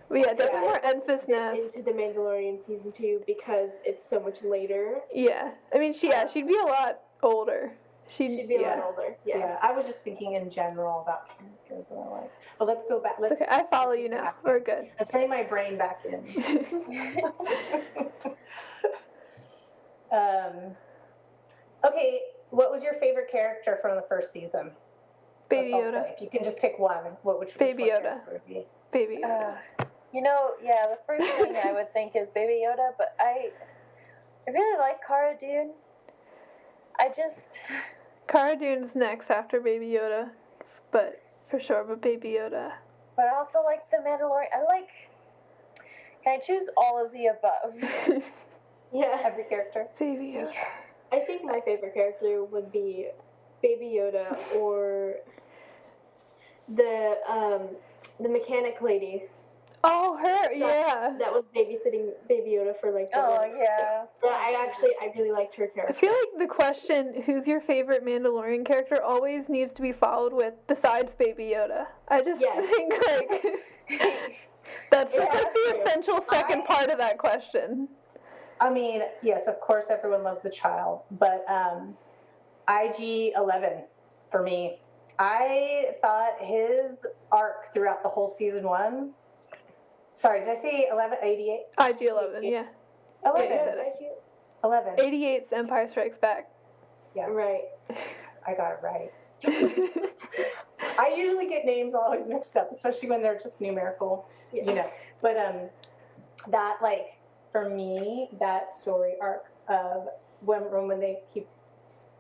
But yeah, definitely more Enfys Nest. Into the Mandalorian season 2 because it's so much later. Yeah, I mean, she'd be a lot older. She'd be a lot older. Yeah, I was just thinking in general about characters that I like. But let's go back. It's okay, I follow you now. We're good. Let's bring my brain back in. Okay, what was your favorite character from the first season? Baby Yoda. If you can just pick one, which Baby Yoda. character would be? Baby Yoda. You know, yeah, the first thing I would think is Baby Yoda, but I really like Cara Dune. Cara Dune's next after Baby Yoda, but for sure, but Baby Yoda. But I also like the Mandalorian. Can I choose all of the above? yeah. Every character. Baby Yoda. I think my favorite character would be Baby Yoda or the mechanic lady. Oh, her, yeah. That was babysitting Baby Yoda for like. Yeah. I really liked her I character. feel like the question, who's your favorite Mandalorian character, always needs to be followed with, besides Baby Yoda. I just think, like, that's just, like, the essential second part of that question. I mean, yes, of course, everyone loves the child, but IG-11 for me. I thought his arc throughout the whole season 1. Sorry, did I say 11? 88? IG-11, yeah. 11. Yeah, you said it. 11. 88's Empire Strikes Back. Yeah. Right. I got it right. I usually get names always mixed up, especially when they're just numerical, you know. But that, like, for me, that story arc of when he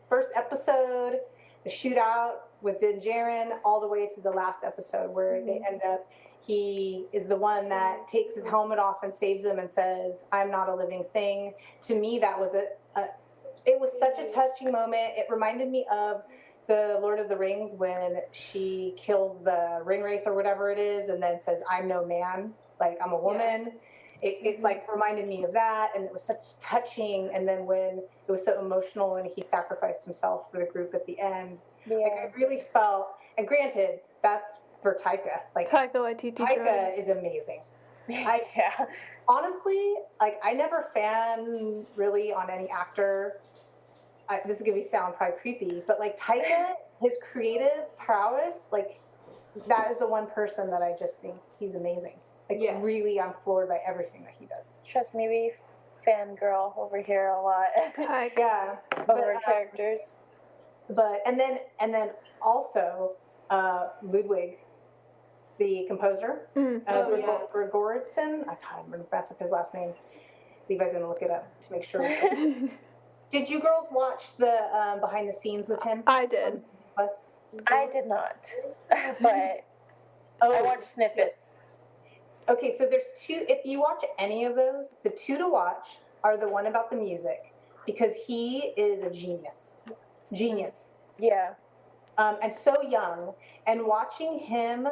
first episode, the shootout with Din Djarin, all the way to the last episode where they end up, he is the one that takes his helmet off and saves him and says, "I'm not a living thing." To me, that was it was such a touching moment. It reminded me of the Lord of the Rings when she kills the ring wraith or whatever it is and then says, "I'm no man, like I'm a woman." It like reminded me of that, and it was such touching. And then when it was so emotional and he sacrificed himself for the group at the end, like I really felt. And granted, that's for Taika. Like Taika Waititi. Taika is amazing. Honestly, like I never fan really on any actor. This is gonna sound probably creepy, but like Taika, his creative prowess, like that is the one person that I just think he's amazing. Like really, I'm floored by everything that he does. Trust me, we fangirl over here a lot. Yeah, over characters. But and then also Ludwig, the composer, Gregorian. I can't remember mess up his last name. Levi's gonna look it up to make sure. Did you girls watch the behind the scenes with him? I did. I did not, but I watched snippets. Okay, so there's two. If you watch any of those, the two to watch are the one about the music, because he is a genius. Yeah. And so young, and watching him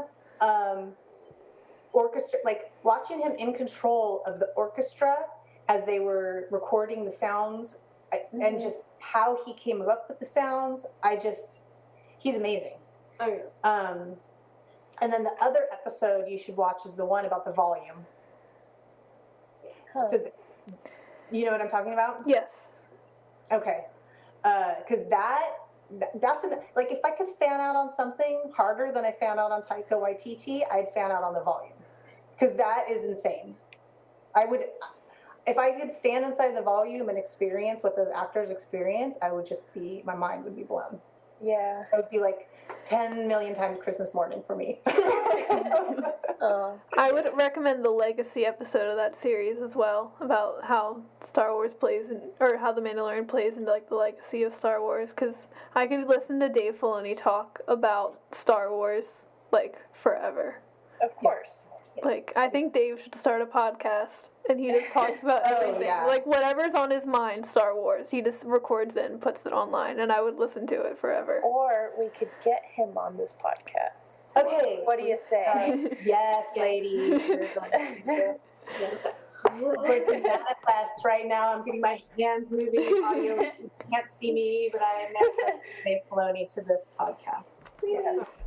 watching him in control of the orchestra as they were recording the sounds, and just how he came up with the sounds. He's amazing. Oh yeah. And then the other episode you should watch is the one about the volume. So, you know what I'm talking about? Yes. Okay. Because that's like if I could fan out on something harder than I fan out on Taika Waititi, I'd fan out on the volume, because that is insane. If I could stand inside the volume and experience what those actors experience, my mind would be blown. Yeah. It would be like 10 million times Christmas morning for me. I would recommend the Legacy episode of that series as well, about how Star Wars plays or how the Mandalorian plays into like the legacy of Star Wars, because I could listen to Dave Filoni talk about Star Wars like forever. Of course. Like, I think Dave should start a podcast and he just talks about everything. yeah. Like, whatever's on his mind, Star Wars, he just records it and puts it online, and I would listen to it forever. Or we could get him on this podcast. Okay. What do you say? Yes, ladies. We're going to do Yes. We're to manifest right now. I'm getting my hands moving in audio. You can't see me, but I am manifesting Dave Filoni to this podcast. Yes.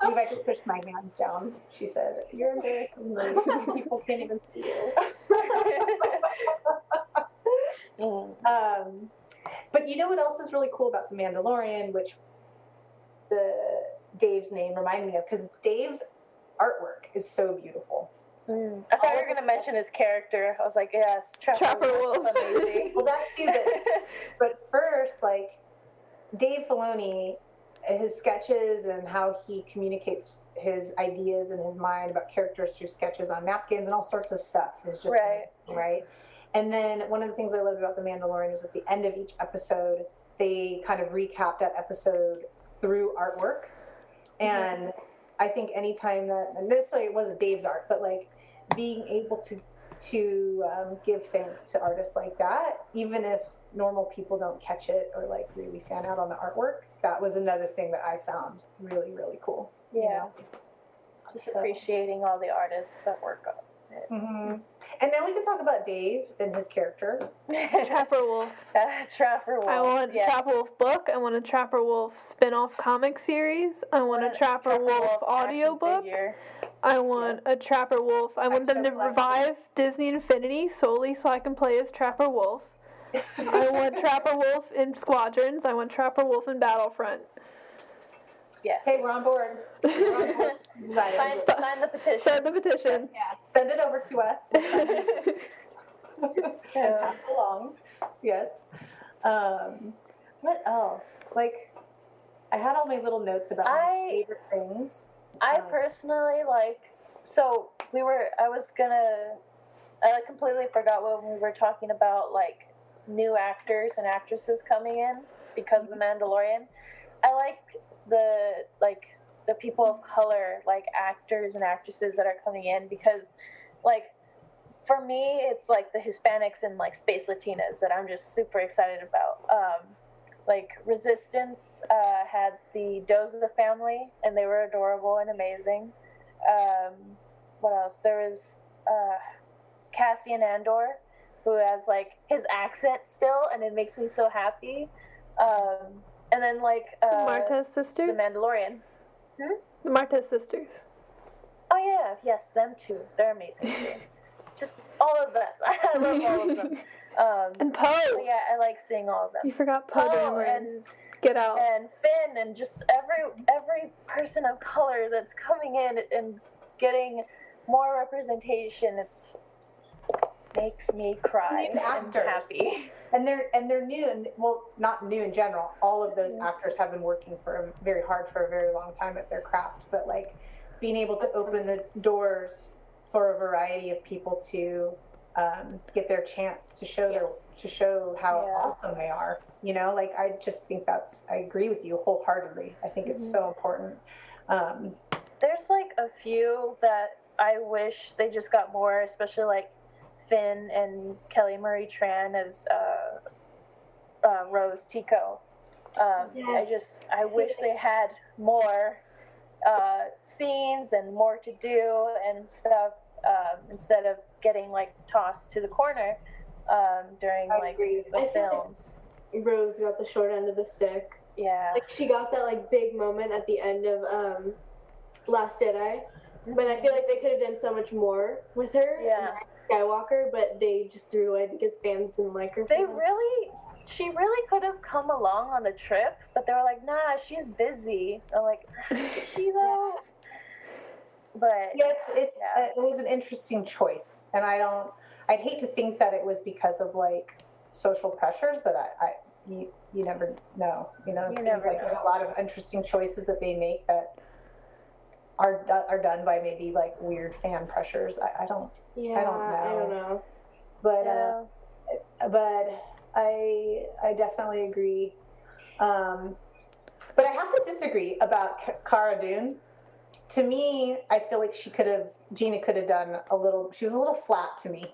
Levi just pushed my hands down. She said, "You're embarrassing. People can't even see you." But you know what else is really cool about The Mandalorian, which Dave's name reminded me of, because Dave's artwork is so beautiful. I thought you were going to mention his character. I was like, yes, Trapper Wolf. Amazing. Well, that too, but first, like, Dave Filoni, his sketches and how he communicates his ideas in his mind about characters through sketches on napkins and all sorts of stuff is just Right. amazing, right? And then one of the things I loved about The Mandalorian is at the end of each episode, they kind of recap that episode through artwork. And I think anytime that, and necessarily it wasn't Dave's art, but like being able to give thanks to artists like that, even if normal people don't catch it or like really fan out on the artwork, that was another thing that I found really, really cool. Yeah. You know? Just So- appreciating all the artists that work on it. Mhm. And now we can talk about Dave and his character. Trapper Wolf. Trapper Wolf. I want a Trapper Wolf book. I want a Trapper Wolf spin-off comic series. I want a Trapper Wolf audiobook. I want a Trapper Wolf. I want them to revive Disney Infinity solely so I can play as Trapper Wolf. I want Trapper Wolf in Squadrons. I want Trapper Wolf in Battlefront. Yes. Hey, we're on board. We're on board. Excited. Sign the petition. Start the petition. Yeah, send it over to us. And pass it along. Yes. What else? Like, I had all my little notes about my favorite things. I personally I completely forgot when we were talking about like new actors and actresses coming in because of The Mandalorian. I like the people of color, like actors and actresses that are coming in, because like for me it's like the Hispanics and like Space Latinas that I'm just super excited about. Like Resistance had the Doza family, and they were adorable and amazing. What else? There was Cassian Andor, who has like his accent still, and it makes me so happy. And then like The Martez sisters. The Mandalorian. The Martez sisters. Oh yeah, yes, them too. They're amazing too. Just all of them. I love all of them. And Poe. Yeah, I like seeing all of them. You forgot Poe Dameron. And Get Out. and Finn, and just every person of color that's coming in and getting more representation. It's makes me cry. New I'm actors. happy. And they're new, and well, not new in general. All of those actors have been working very hard for a very long time at their craft. But like being able to open the doors for a variety of people to get their chance to show how awesome they are. You know, like I just think I agree with you wholeheartedly. I think it's so important. There's like a few that I wish they just got more, especially like Finn and Kelly Marie Tran as Rose Tico. I wish they had more scenes and more to do and stuff, instead of getting like tossed to the corner during I like agree. the I feel like films. Rose got the short end of the stick. Yeah. Like she got that like big moment at the end of Last Jedi, but I feel like they could have done so much more with her. Yeah. And Skywalker, but they just threw it away because fans didn't like her. She really could have come along on the trip, but they were like, nah, she's busy. I'm like, is she though? But Yeah, it was an interesting choice, and I'd hate to think that it was because of like social pressures, but you never know. You know, You never know. There's a lot of interesting choices that they make that are done by maybe like weird fan pressures. I don't know. But I definitely agree. But I have to disagree about Cara Dune. to me, I feel like Gina could have done she was a little flat to me.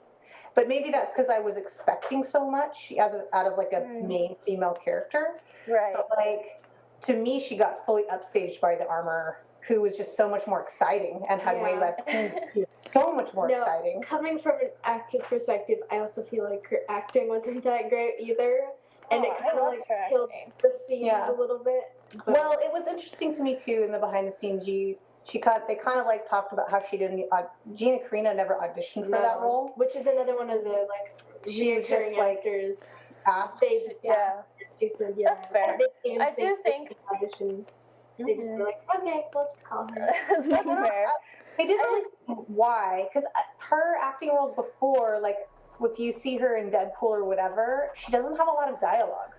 But maybe that's because I was expecting so much out of like a main female character. Right. But like, to me, she got fully upstaged by the armor, who was just so much more exciting and had way less scenes. She was so much more exciting. Coming from an actress perspective, I also feel like her acting wasn't that great either. And it kind of like killed the scenes a little bit. But. Well, it was interesting to me too in the behind the scenes. They kind of like talked about how she didn't. Gina Carino never auditioned for that role, which is another one of the like she just like actors asked. They just she said that's fair. I do think audition. They just be like, okay, we'll just call her. That's fair. They didn't really say why, because her acting roles before, like if you see her in Deadpool or whatever, she doesn't have a lot of dialogue.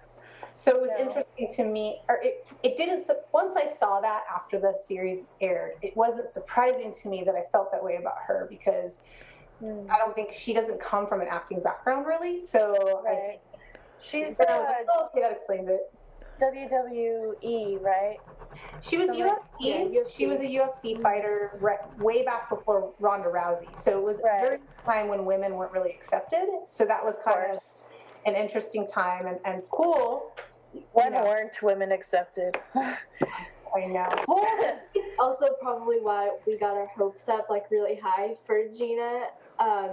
So it was interesting to me, or it didn't, once I saw that after the series aired, it wasn't surprising to me that I felt that way about her, because I don't think she doesn't come from an acting background really. So she's okay, that explains it. WWE, right? She was UFC. She was a UFC fighter way back before Ronda Rousey. So it was during the time when women weren't really accepted. So that was kind of an interesting time and cool. When weren't women accepted? I know. Also probably why we got our hopes up like really high for Gina,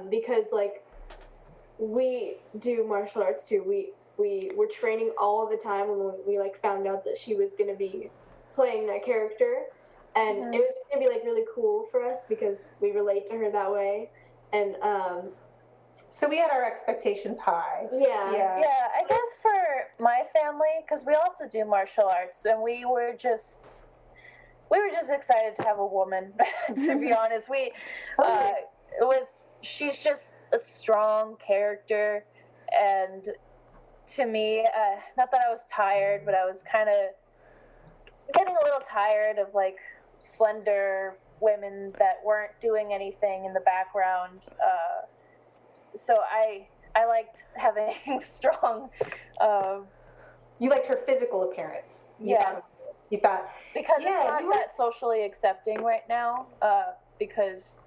because like we do martial arts too. We were training all the time when we like found out that she was gonna be playing that character, and it was gonna be like really cool for us because we relate to her that way, and so we had our expectations high. Yeah, I guess for my family, because we also do martial arts, and we were just excited to have a woman. To be honest, she's just a strong character, and to me, not that I was tired, but I was kind of getting a little tired of like slender women that weren't doing anything in the background. So I liked having strong. You liked her physical appearance. Yes. You thought because it's not that socially accepting right now. Because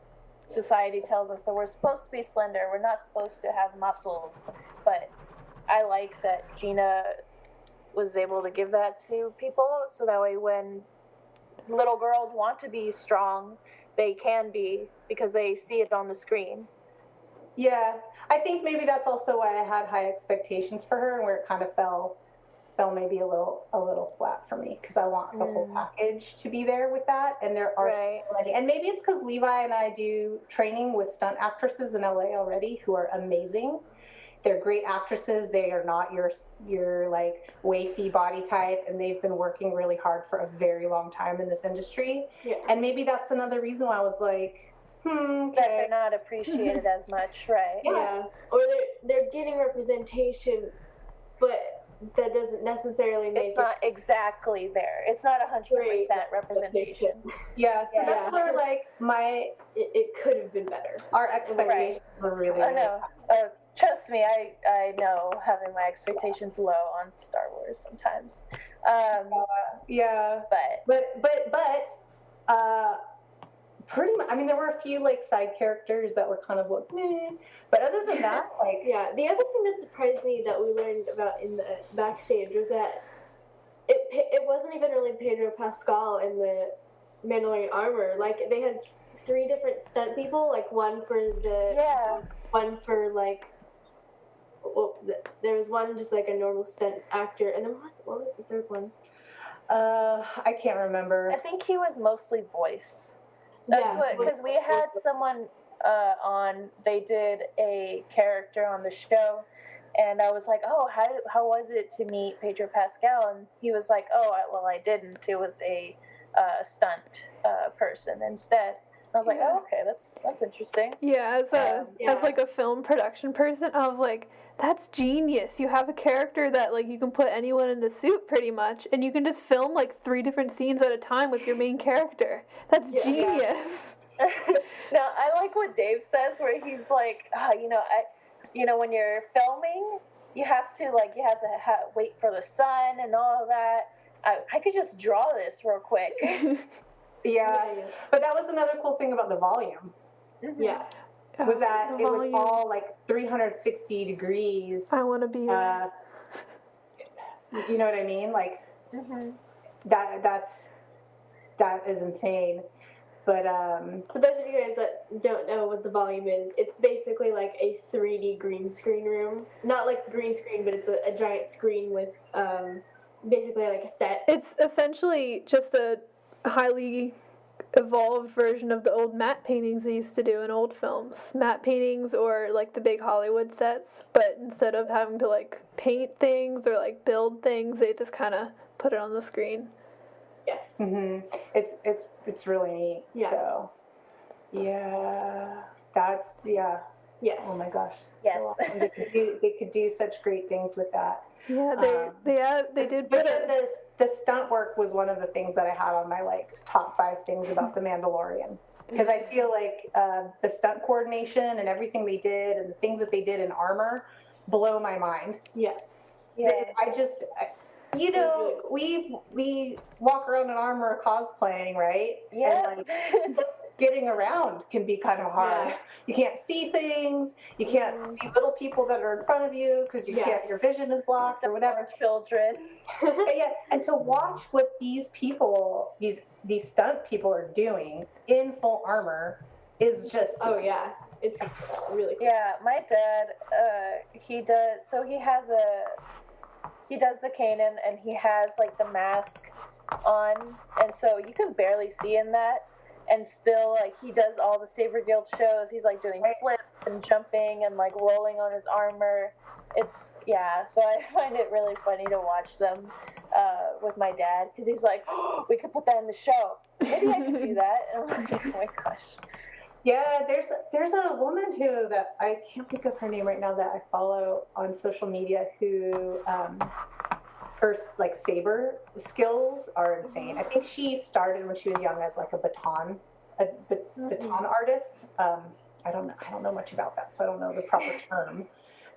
society tells us that we're supposed to be slender. We're not supposed to have muscles. But I like that Gina was able to give that to people, so that way when little girls want to be strong, they can be, because they see it on the screen. Yeah, I think maybe that's also why I had high expectations for her, and where it kind of fell maybe a little flat for me, because I want the whole package to be there with that, and there are so many. And maybe it's because Levi and I do training with stunt actresses in LA already who are amazing. They're great actresses. They are not your like wafy body type, and they've been working really hard for a very long time in this industry. Yeah. And maybe that's another reason why I was like, that they're not appreciated as much, right? Yeah. Or they're getting representation, but that doesn't necessarily make it's not exactly there. It's not 100% representation. Yeah, so that's where like it could have been better. Our expectations were really low. Trust me, I know having my expectations low on Star Wars sometimes. But pretty much. I mean, there were a few like side characters that were kind of like meh. But other than that, like the other thing that surprised me that we learned about in the backstage was that it wasn't even really Pedro Pascal in the Mandalorian armor. Like they had 3 different stunt people, like one for like. Well, there was one just like a normal stunt actor, and then what was the third one? I can't remember. I think he was mostly voice. That's because we had someone on. They did a character on the show, and I was like, "Oh, how was it to meet Pedro Pascal?" And he was like, "Oh, I didn't. It was a stunt person instead." I was like, "Oh, okay, that's interesting." Yeah, as like a film production person, I was like, that's genius. You have a character that like you can put anyone in the suit pretty much, and you can just film like 3 different scenes at a time with your main character. That's genius. Now, I like what Dave says, where he's like, when you're filming, you have to wait for the sun and all of that. I could just draw this real quick. Yeah, yes. but that was another cool thing about the volume. Yeah. Was that The it was volume. all like 360 degrees. I want to be there. You know what I mean? Like that is insane. But For those of you guys that don't know what the volume is, it's basically like a 3D green screen room. Not like green screen, but it's a giant screen with basically like a set. It's essentially just a highly evolved version of the old matte paintings they used to do in old films. Matte paintings or like the big Hollywood sets, but instead of having to like paint things or like build things, they just kind of put it on the screen. Yes. it's really neat. Yeah. So that's Yes. Oh my gosh. Yes. So awesome. They could do such great things with that. Yeah, they did put it. The stunt work was one of the things that I had on my like top 5 things about the Mandalorian, because I feel like the stunt coordination and everything they did and the things that they did in armor blow my mind. Yeah. You know, we walk around in armor cosplaying, right? Yeah. And like just getting around can be kind of hard. Yeah. You can't see things. You can't see little people that are in front of you because your vision is blocked or whatever. Children. And to watch what these people, these stunt people are doing in full armor is just it's really cool. Yeah, my dad, he does the Kanan, and he has like the mask on, and so you can barely see in that, and still like he does all the Saber Guild shows. He's like doing flips and jumping and like rolling on his armor. So I find it really funny to watch them with my dad, because he's like, oh, we could put that in the show. Maybe I could do that. And I'm like, oh my gosh. Yeah, there's a woman who that I can't think of her name right now that I follow on social media who her like saber skills are insane. I think she started when she was young as like a baton artist. I don't know much about that, so I don't know the proper term.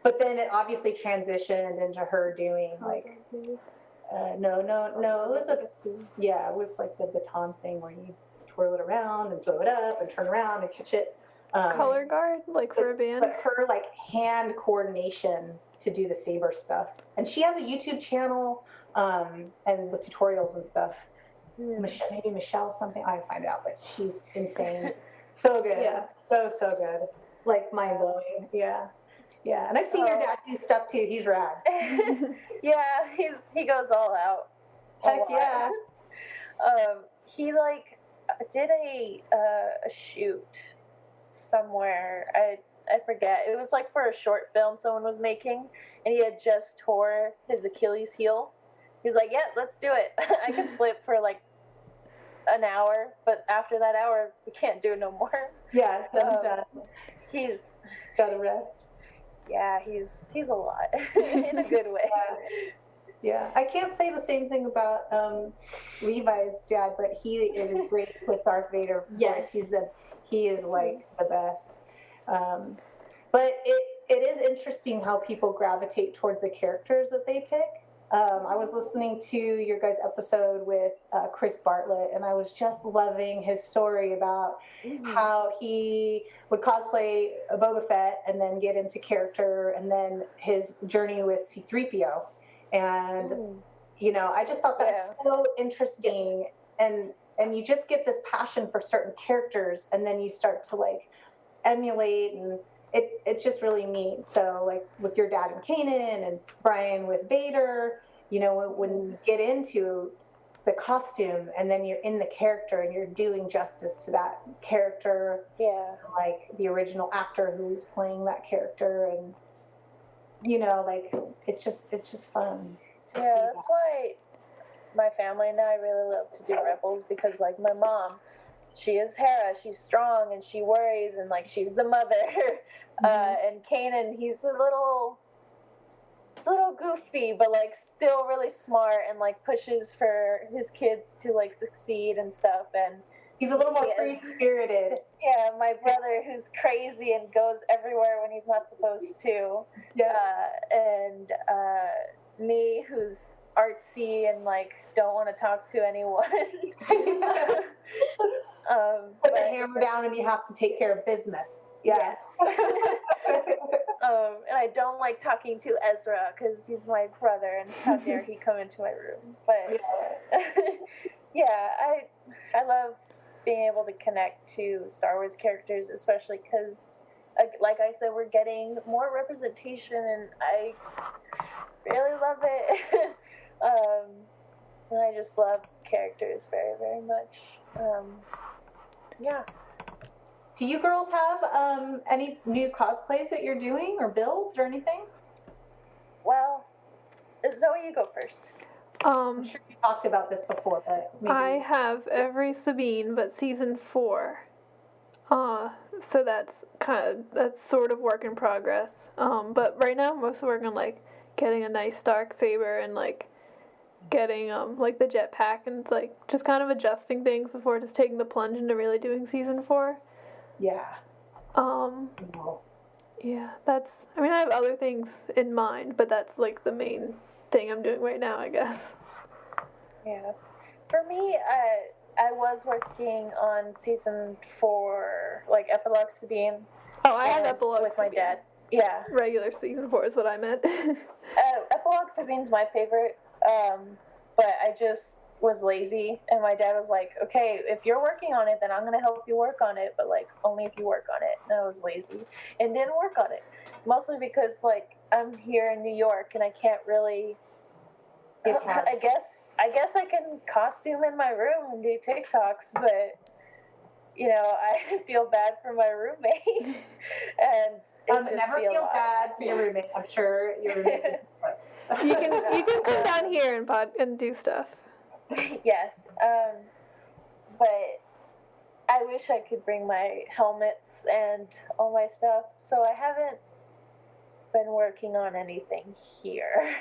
But then it obviously transitioned into her doing like it was like the baton thing where you twirl it around and throw it up and turn around and catch it. Color guard, like for a band. But her like hand coordination to do the saber stuff, and she has a YouTube channel and with tutorials and stuff. Maybe Michelle something. I find out, but she's insane. So good. Yeah. So good. Like mind blowing. Yeah. And I've seen your dad do stuff too. He's rad. Yeah, he goes all out. Heck yeah. He like did a shoot somewhere. I forget. It was like for a short film someone was making, and he had just tore his Achilles heel. He's like, yeah, let's do it. I can flip for like an hour, but after that hour, we can't do it no more. Yeah, thumbs done. He's Gotta rest. Yeah, he's a lot in a good way. Yeah, I can't say the same thing about Levi's dad, but he is great with Darth Vader. Yes, he is like the best. But it is interesting how people gravitate towards the characters that they pick. I was listening to your guys' episode with Chris Bartlett, and I was just loving his story about how he would cosplay a Boba Fett and then get into character, and then his journey with C-3PO. And, you know, I just thought that was so interesting. And you just get this passion for certain characters, and then you start to, like, emulate, and it's just really neat. So, like, with your dad and Kanan and Brian with Vader, you know, when you get into the costume and then you're in the character and you're doing justice to that character, like the original actor who's playing that character, and, you know, like, it's just fun to see that's why my family and I really love to do Rebels, because, like, my mom, she is Hera, she's strong and she worries, and like she's the mother. And Kanan, he's a little goofy, but like still really smart, and like pushes for his kids to like succeed and stuff. And he's a little more free-spirited. Yeah, my brother, who's crazy and goes everywhere when he's not supposed to. Yeah. And me, who's artsy and like don't want to talk to anyone. Put the hammer down and you have to take care of business. Yeah. Yes. And I don't like talking to Ezra because he's my brother, and how dare he come into my room? But yeah, I love being able to connect to Star Wars characters, especially because, like I said, we're getting more representation, and I really love it. And I just love characters very, very much. Yeah. Do you girls have any new cosplays that you're doing or builds or anything? Well, Zoe, you go first. I'm sure you talked about this before, but maybe. I have every Sabine but season 4. So that's sort of work in progress. But right now I'm mostly working on like getting a nice dark saber and like getting like the jetpack and like just kind of adjusting things before just taking the plunge into really doing season 4. Yeah. Yeah, I have other things in mind, but that's like the main thing I'm doing right now, I guess. Yeah. For me, I was working on season 4, like Epilogue Sabine. Oh, I have Epilogue with my Sabine. dad. Yeah. Regular season 4 is what I meant. Epilogue Sabine's my favorite, but I just was lazy, and my dad was like, okay, if you're working on it, then I'm going to help you work on it, but like only if you work on it. And I was lazy and didn't work on it, mostly because like I'm here in New York and I can't really I guess I can costume in my room and do TikToks, but you know, I feel bad for my roommate. And it just never feel bad for your roommate. I'm sure your roommate you can come down here and do stuff. Yes, but I wish I could bring my helmets and all my stuff, so I haven't been working on anything here.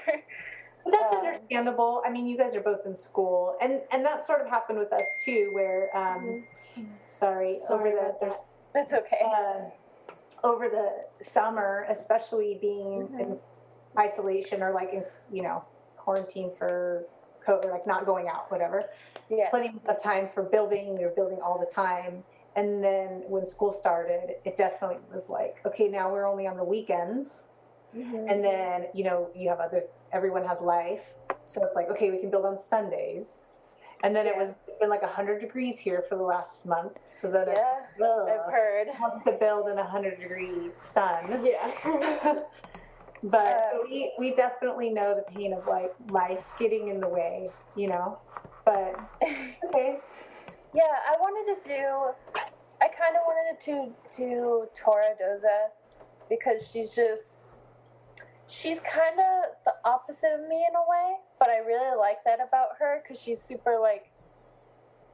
That's understandable. I mean, you guys are both in school, and that sort of happened with us too, where That's okay. Over the summer, especially being in isolation or like in quarantine for COVID, or like not going out, whatever. Yes. Plenty of time for building. We were building all the time, and then when school started, it definitely was like, okay, now we're only on the weekends, and then you have everyone has life, so it's like, okay, we can build on Sundays. And then it's been like 100 degrees here for the last month. So then I've heard. Wants to build in 100-degree sun. Yeah. But so we definitely know the pain of like life getting in the way, But okay. Yeah, I kind of wanted to do Tora Doza because she's kind of the opposite of me in a way, but I really like that about her because she's super like,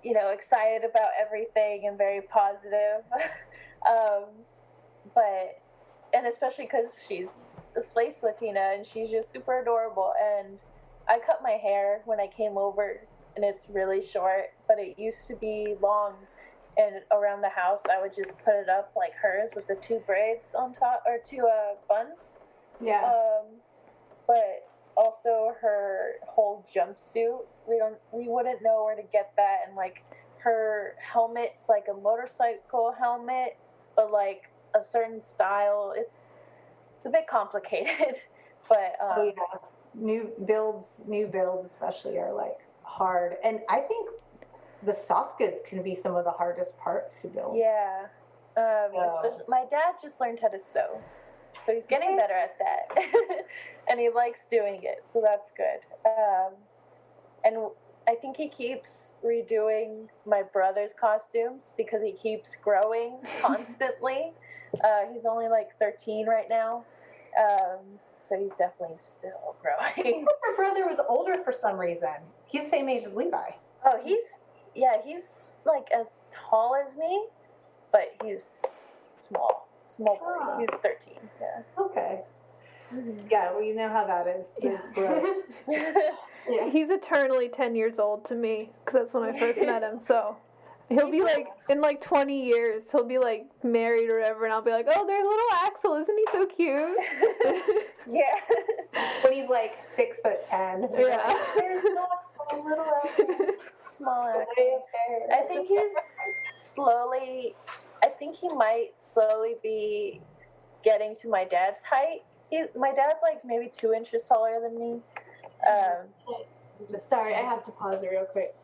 excited about everything and very positive. And especially because she's a Space Latina and she's just super adorable. And I cut my hair when I came over, and it's really short, but it used to be long. And around the house, I would just put it up like hers with the 2 braids on top, or 2 buns. Yeah. But also her whole jumpsuit, we wouldn't know where to get that, and like her helmet's like a motorcycle helmet, but like a certain style. It's a bit complicated, but new builds especially are like hard, and I think the soft goods can be some of the hardest parts to build. Yeah. Especially, my dad just learned how to sew, so he's getting better at that. And he likes doing it, so that's good. And I think he keeps redoing my brother's costumes because he keeps growing constantly. He's only like 13 right now, so he's definitely still growing. Your brother was older for some reason. He's the same age as Levi. Oh, he's like as tall as me, but he's small boy. He's 13. Yeah. Okay. Yeah, well, you know how that is. The growth. He's eternally 10 years old to me because that's when I first met him. So He'll be like, in like 20 years, he'll be like married or whatever, and I'll be like, oh, there's little Axel, isn't he so cute? Yeah. When he's like 6'10". Yeah. There's a little Small way Axel. up there. I think he might slowly be getting to my dad's height. My dad's like maybe 2 inches taller than me. Sorry, I have to pause it real quick.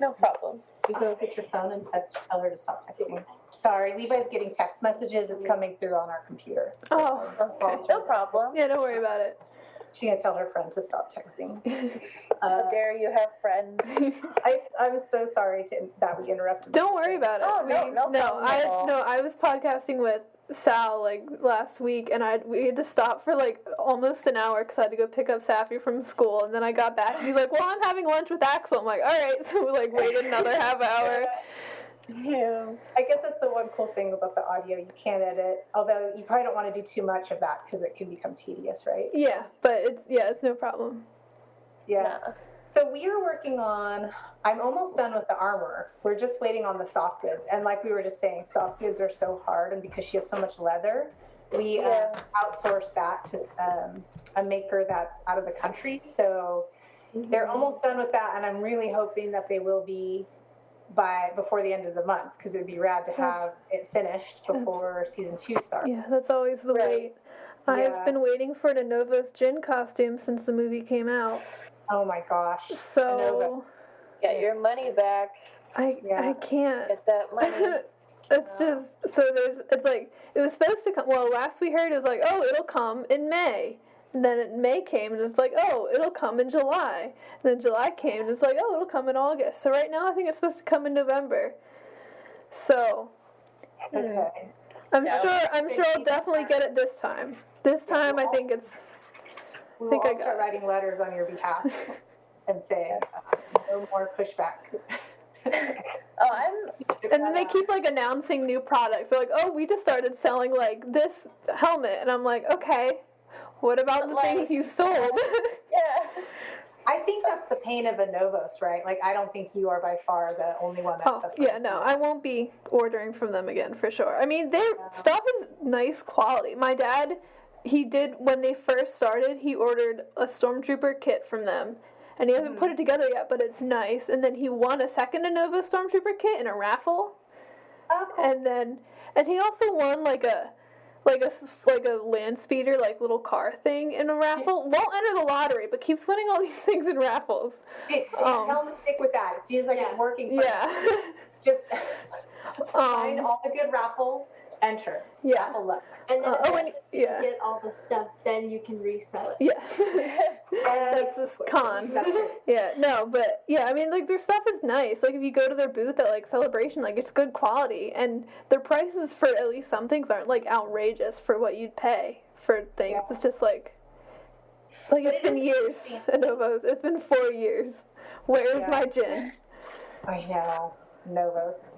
No problem. You go look at your phone and tell her to stop texting. Sorry, Levi's getting text messages. It's coming through on our computer. Oh, okay. No problem. Yeah, don't worry about it. She's gonna tell her friend to stop texting. How dare you have friends? I'm so sorry that we interrupted. Don't worry about it. Oh, no problem at all. I was podcasting with Sal like last week, and we had to stop for like almost an hour because I had to go pick up Safi from school, and then I got back and he's like, well, I'm having lunch with Axel. I'm like, all right. So we like waited another half hour. Yeah. I guess that's the one cool thing about the audio. You can't edit, although you probably don't want to do too much of that because it can become tedious, right? Yeah, but it's no problem. Yeah. No. So we are working on, I'm almost done with the armor. We're just waiting on the soft goods. And like we were just saying, soft goods are so hard, and because she has so much leather, we outsourced that to a maker that's out of the country. So they're almost done with that, and I'm really hoping that they will be before the end of the month, because it'd be rad to have it finished before season 2 starts. Yeah, that's always the wait. I've been waiting for the Novos Jin costume since the movie came out. Oh my gosh. So Get your money back. I can't. Get that money. It's just, so it's like, it was supposed to come, well, last we heard it was like, oh, it'll come in May. And then May came, and it's like, oh, it'll come in July. And then July came, and it's like, oh, it'll come in August. So right now I think it's supposed to come in November. So Okay. I'm sure I'll definitely get it this time. This time I think it's, We will all start writing letters on your behalf and saying, no more pushback. And then they keep like announcing new products. They're like, oh, we just started selling like this helmet. And I'm like, okay, what about the things you sold? Yeah. I think that's the pain of a Novos, right? Like, I don't think you are by far the only one that's suffering. Yeah, no, I won't be ordering from them again for sure. I mean, their stuff is nice quality. My dad, when they first started, he ordered a Stormtrooper kit from them. And he hasn't put it together yet, but it's nice. And then he won a second Innova Stormtrooper kit in a raffle. Oh, cool. And he also won like a land speeder, like little car thing in a raffle. Won't enter the lottery, but keeps winning all these things in raffles. Tell him to stick with that. It seems like it's working for him. Just find all the good raffles, enter. Yeah. Raffle luck. And then when you get all the stuff, then you can resell it. Yes. That's just con. Yeah, no, but yeah, I mean, like, their stuff is nice. Like, if you go to their booth at, like, Celebration, like, it's good quality. And their prices for at least some things aren't, like, outrageous for what you'd pay for things. Yeah. It's just, like it's been years at Novos. It's been 4 years. Where's my gin? I know. Novos.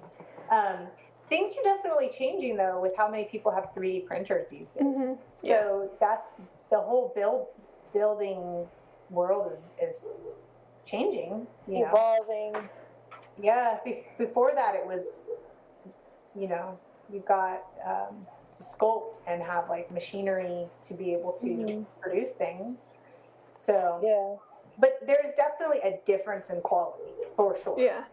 Things are definitely changing, though, with how many people have 3D printers these days. Mm-hmm. So that's the whole building world is changing, evolving. Yeah, before that it was, you've got to sculpt and have like machinery to be able to produce things. So but there's definitely a difference in quality for sure. Yeah.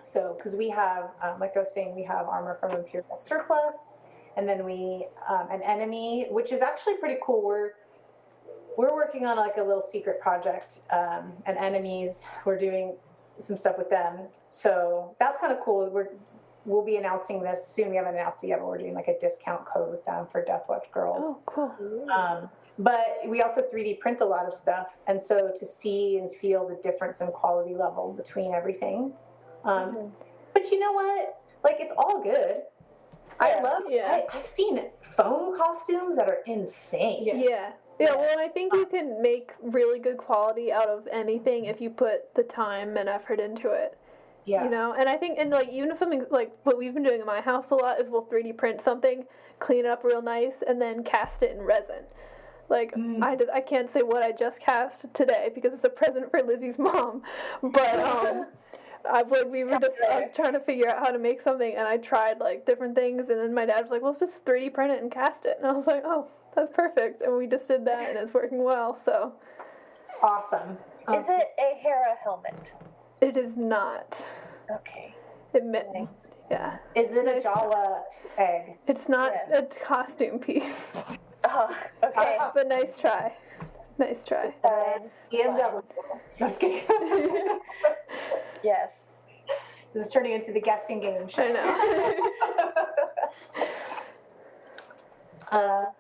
So, because we have, like I was saying, we have armor from Imperial Surplus, and then we an enemy, which is actually pretty cool. We're working on like a little secret project, and enemies. We're doing some stuff with them, so that's kind of cool. We'll be announcing this soon. We haven't announced it yet, but we're doing like a discount code with them for DeathWatch Girls. Oh, cool. But we also 3D print a lot of stuff, and so to see and feel the difference in quality level between everything. But you know what? Like, it's all good. I've seen foam costumes that are insane. Yeah, well, and I think you can make really good quality out of anything if you put the time and effort into it. Yeah. And I think, and like, even if something, like what we've been doing in my house a lot is we'll 3D print something, clean it up real nice, and then cast it in resin. Like, I can't say what I just cast today because it's a present for Lizzie's mom, but I was trying to figure out how to make something, and I tried like different things, and then my dad was like, well, let's just 3D print it and cast it. And I was like, oh, that's perfect. And we just did that, and it's working well, so. Awesome. Is it a Hera helmet? It is not. Okay. Yeah. Is it Nice. a Jawa egg? It's not Yes. a costume piece. Oh, okay. But nice try. Nice try. BMW. No, just kidding. Yes. This is turning into the guessing game show. I know.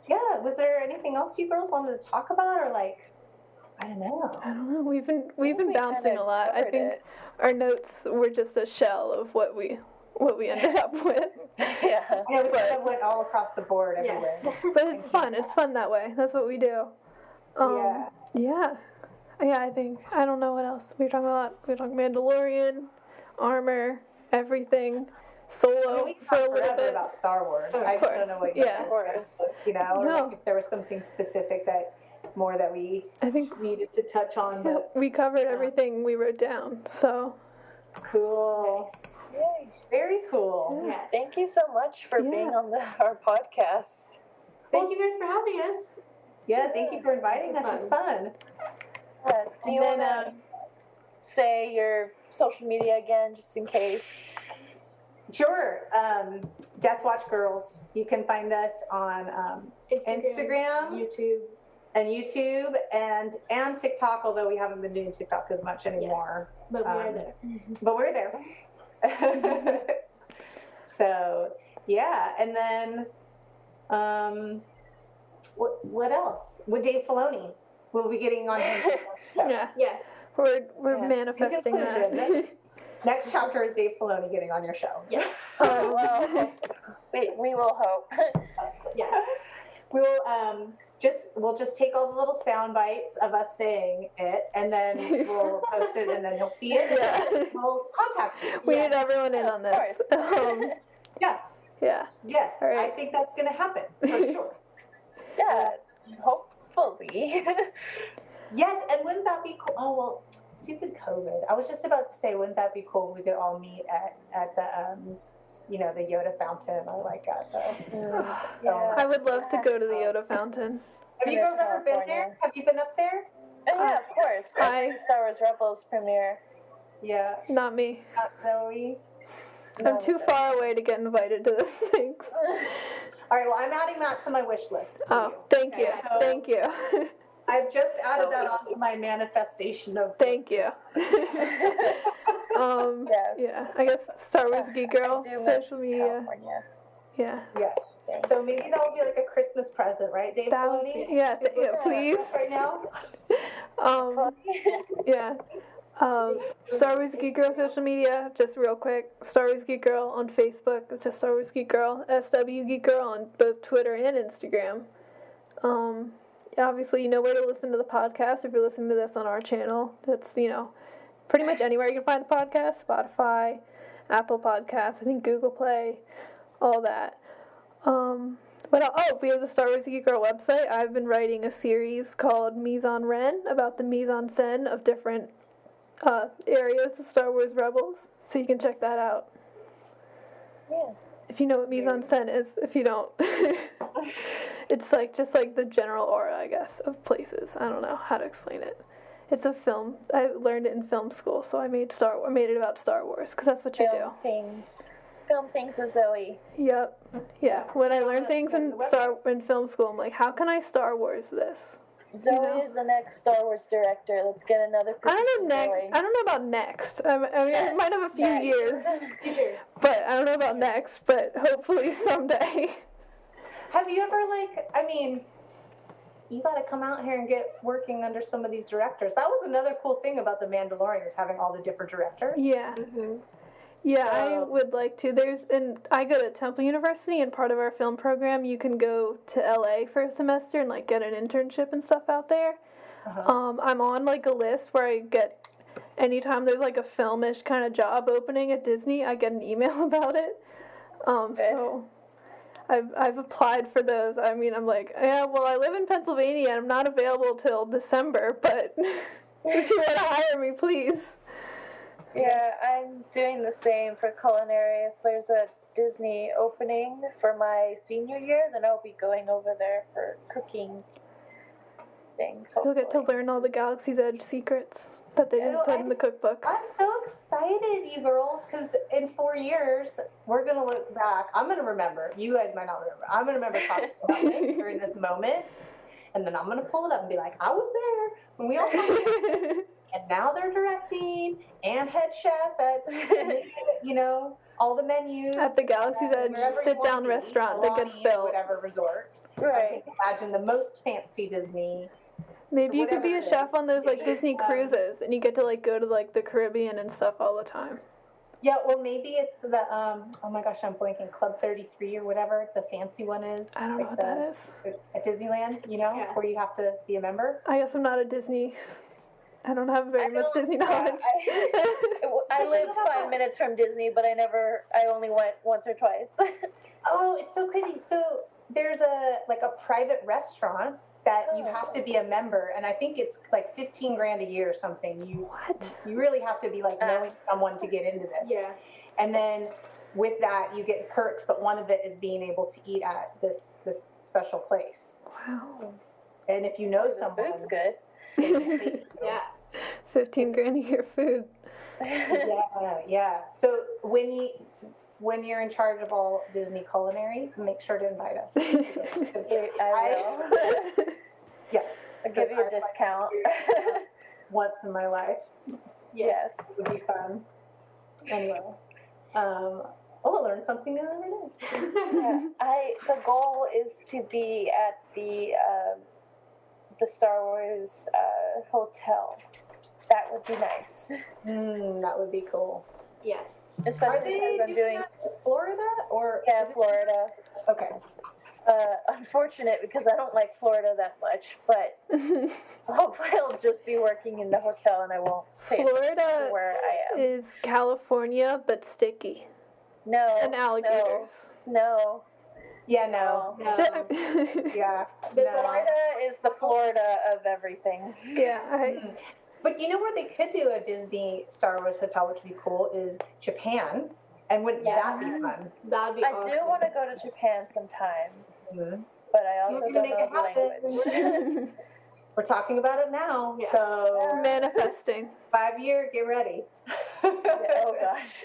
Yeah, was there anything else you girls wanted to talk about, or like, I don't know. I don't know. We've been we bouncing kinda a lot. I covered think it. our notes were just a shell of what we ended up with. Yeah. I know we kind of went all across the board everywhere. Yes. But it's fun. It's fun that way. That's what we do. Yeah. I think I don't know what else. We were talking about. We were talking Mandalorian, armor, everything. Solo We for a talked little forever bit. about Star Wars. Of I just don't course, know what yeah. Of course. you know, or No. like if there was something specific that we I think needed to touch on. yeah, But we covered everything we wrote down. So cool. Nice. Yay. Very cool. Yes. Thank you so much for Yeah. being on our podcast. Thank you guys for having us. Yeah, thank you for inviting This us. is It's fun. Do you And want then, to say your social media again, just in case? Sure. DeathWatch Girls. You can find us on Instagram. YouTube, and TikTok, although we haven't been doing TikTok as much anymore. but we are there. But we're there. So, yeah. And then, what else? With Dave Filoni. We'll be getting on him. yeah, Yes. we're Yes. manifesting In that. conclusion, Next chapter is Dave Filoni getting on your show. Yes. Well, we will hope. Yes. We'll just take all the little sound bites of us saying it, and then we'll post it, and then he'll see it, and then we'll contact you. We Yes. need everyone in on this. Yeah. Yeah. Yes. All right. I think that's going to happen for sure. Yeah, hopefully. Yes, and wouldn't that be cool? Oh well, stupid COVID. I was just about to say, wouldn't that be cool? If we could all meet at the the Yoda fountain, or like at the. Yeah. I would love to go to the Yoda fountain. Have you girls ever been there? Have you been up there? Yeah, of course. I- Star Wars Rebels premiere. Yeah. Not me. Not Zoe. I'm too far away to get invited to those things. All right. Well, I'm adding that to my wish list. for Oh, you. thank you. Okay, so Thank you. I've just added that onto my manifestation of. Thank you. Yes. Yeah, I guess Star Wars Geek Girl, I do miss social media. California. Yeah. Yeah. So maybe that will be like a Christmas present, right, Dave That would Filoni? be, yeah, please. Right now. Yeah. Star Wars Geek Girl social media, just real quick. Star Wars Geek Girl on Facebook. It's just Star Wars Geek Girl. SW Geek Girl on both Twitter and Instagram. Obviously, you know where to listen to the podcast if you're listening to this on our channel. That's, pretty much anywhere you can find a podcast. Spotify, Apple Podcasts, I think Google Play, all that. We have the Star Wars Geek Girl website. I've been writing a series called Mise en Ren about the mise en scène of different areas of Star Wars Rebels. So you can check that out. Yeah. If you know what mise en scène is. If you don't, it's just like the general aura, I guess, of places. I don't know how to explain it. It's a film. I learned it in film school, so I made it about Star Wars because that's what you do. Film things with Zoe. Yep. Yeah. When I learn things in film school, I'm like, how can I Star Wars this? Zoe is the next Star Wars director. Let's get another. I don't know Zoe. I don't know about next. I mean, it might have a few Next. years, but I don't know about next. But hopefully someday. Have you ever you got to come out here and get working under some of these directors. That was another cool thing about the Mandalorian, is having all the different directors. Yeah. Yeah, I would like to. I go to Temple University, and part of our film program, you can go to LA for a semester and get an internship and stuff out there. I'm on a list where I get, anytime there's a filmish kind of job opening at Disney, I get an email about it. So I've applied for those. I mean, I'm I live in Pennsylvania and I'm not available till December, but if you want to hire me, please. Yeah, I'm doing the same for culinary. If there's a Disney opening for my senior year, then I'll be going over there for cooking things. You'll get to hopefully. learn all the Galaxy's Edge secrets that they didn't put in the cookbook. I'm so excited, you girls, because in 4 years, we're going to look back. I'm going to remember. You guys might not remember. I'm going to remember talking about this during this moment. And then I'm going to pull it up and be like, I was there when we all talked about it. And now they're directing and head chef at, you know, all the menus. At the Galaxy's Edge sit-down restaurant that gets built. Whatever resort. Right. I can imagine the most fancy Disney. Maybe you could be a Whatever it chef is. on those like Disney cruises, and you get to like go to like the Caribbean and stuff all the time. Yeah, or maybe it's the oh my gosh, I'm blanking. Club 33 or whatever the fancy one is. I don't know what that is. At Disneyland, you know, Yeah. where you have to be a member. I guess I'm not a Disney. I don't have very much Disney knowledge. I lived 5 minutes from Disney, but I only went once or twice. Oh, it's so crazy. So there's a private restaurant that you have to be a member, and I think it's like $15,000 a year or something. What? You really have to be like knowing someone to get into this. Yeah. And then with that, you get perks, but one of it is being able to eat at this special place. Wow. And if you know The someone, food's good. Yeah. $15,000 a year food. yeah. So when you're in charge of all Disney culinary, make sure to invite us. 'Cause I will. yes, I'll give you a discount. once in my life. Yes. It would be fun. Anyway, we'll learn something new every day. Yeah, the goal is to be at the Star Wars hotel. That would be nice. That would be cool. Yes. Are Especially they because I'm doing that in Florida or yeah, is it- Florida. Okay. Unfortunate because I don't like Florida that much, but hopefully I'll just be working in the hotel and I won't pay attention to Florida where I am. is California, but sticky. No. And alligators. No. Yeah. No. No. Yeah. Florida is the Florida of everything. Yeah. But you know where they could do a Disney Star Wars hotel, which would be cool, is Japan. And wouldn't that be fun? That'd be I awesome. do want to go to Japan sometime, Mhm. but I also We're don't gonna make know it the happen. language. We're talking about it now. Yes. So Manifesting. 5 year, get ready. Oh gosh.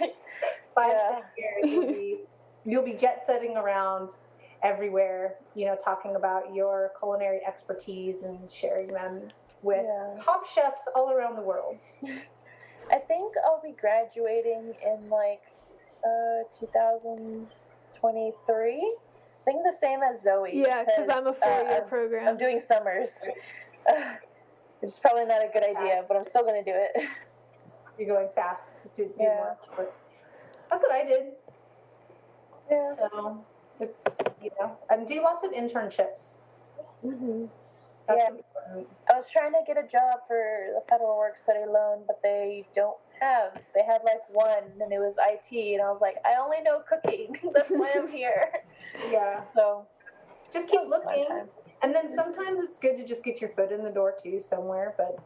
5 Yeah. 10 years, you'll be jet setting around everywhere, you know, talking about your culinary expertise and sharing them with top chefs all around the world. I think I'll be graduating in like 2023. I think the same as Zoe. Yeah, because I'm a 4-year program. I'm doing summers. Which is probably not a good idea, but I'm still going to do it. You're going fast to do Yeah. more. But that's what I did. Yeah. So it's, you know, and do lots of internships. Mm-hmm. That's Yeah. important. I was trying to get a job for the federal work study loan, but they don't have. They had like one, and it was IT, and I was like, I only know cooking. That's why I'm here. Yeah. So Just keep that was my looking. time. And then sometimes it's good to just get your foot in the door too somewhere, but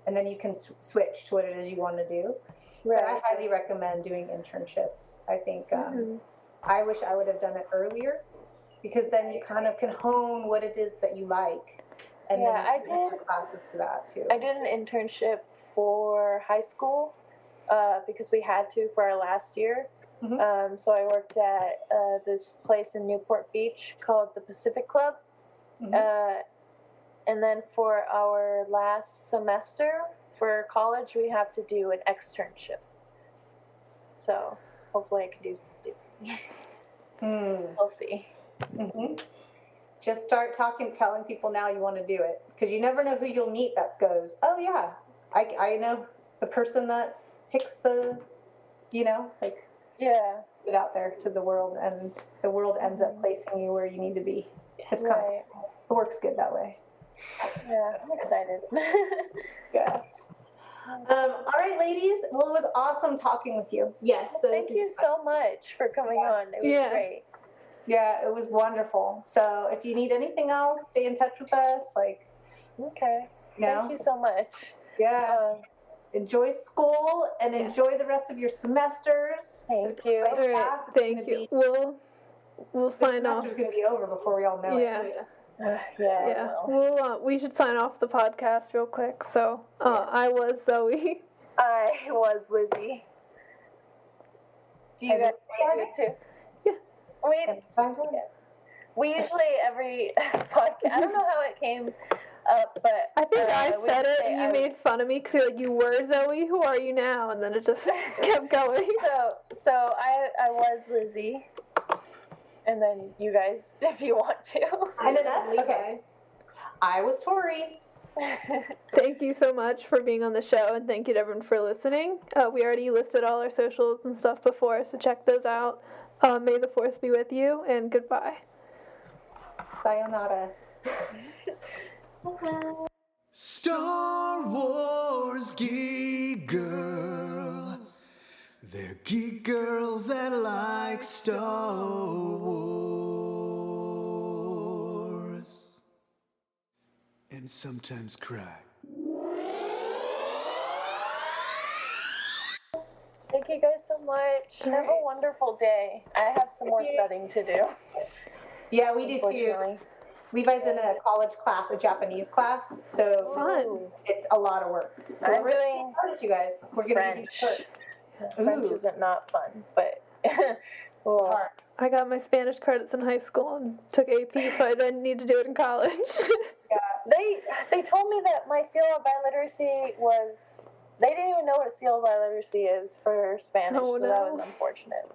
and then you can switch to what it is you want to do. But I Right. highly recommend doing internships. I think Mm-hmm. I wish I would have done it earlier, because then you kind of can hone what it is that you like, and Yeah, then I you can did. take classes to that too. I did an internship for high school because we had to for our last year. Mhm. So I worked at this place in Newport Beach called the Pacific Club. Mhm. And then for our last semester for college, we have to do an externship. So hopefully I can do this. We'll see. Mhm. Just start telling people now you want to do it, because you never know who you'll meet that goes, oh yeah, I know the person that picks the, you know, like Yeah. it out there to the world, and the world ends up placing you where you need to be. It's kind of, Right. it works good that way. Yeah, I'm excited. Yeah. All right, ladies. Well, it was awesome talking with you. Yes. Thank you so much for coming on. It was Yeah. great. Yeah, it was wonderful. So if you need anything else, stay in touch with us. Like, Okay. you know, Thank you so much. yeah. enjoy school and enjoy the rest of your semesters. Thank you. All right, thank you. We'll sign off. This semester's going to be over before we all know it. Yeah. We should sign off the podcast real quick. So, I was Zoe. I was Lizzy. Do you guys do it too? Yeah. We usually every podcast. I don't know how it came up, but I think I said it and you made fun of me because you're like, you were Zoe. Who are you now? And then it just kept going. So I was Lizzy, and then you guys, if you want to. And then that's okay. I was Torrey. Thank you so much for being on the show, and thank you to everyone for listening. We already listed all our socials and stuff before, so check those out. May the force be with you, and goodbye. Sayonara. Star Wars geek girls. They're geek girls that like Star Wars. And sometimes cry. Thank you guys so much. Have a wonderful day. I have some more studying to do. Yeah, we do too. Levi's in a college class, a Japanese class, so Fun. It's a lot of work. So I'm we're doing you guys. We're gonna do French. French isn't not fun, but It's hard. I got my Spanish credits in high school and took AP, so I didn't need to do it in college. They told me that my seal of biliteracy was. They didn't even know what a seal of biliteracy is for Spanish, so that was unfortunate.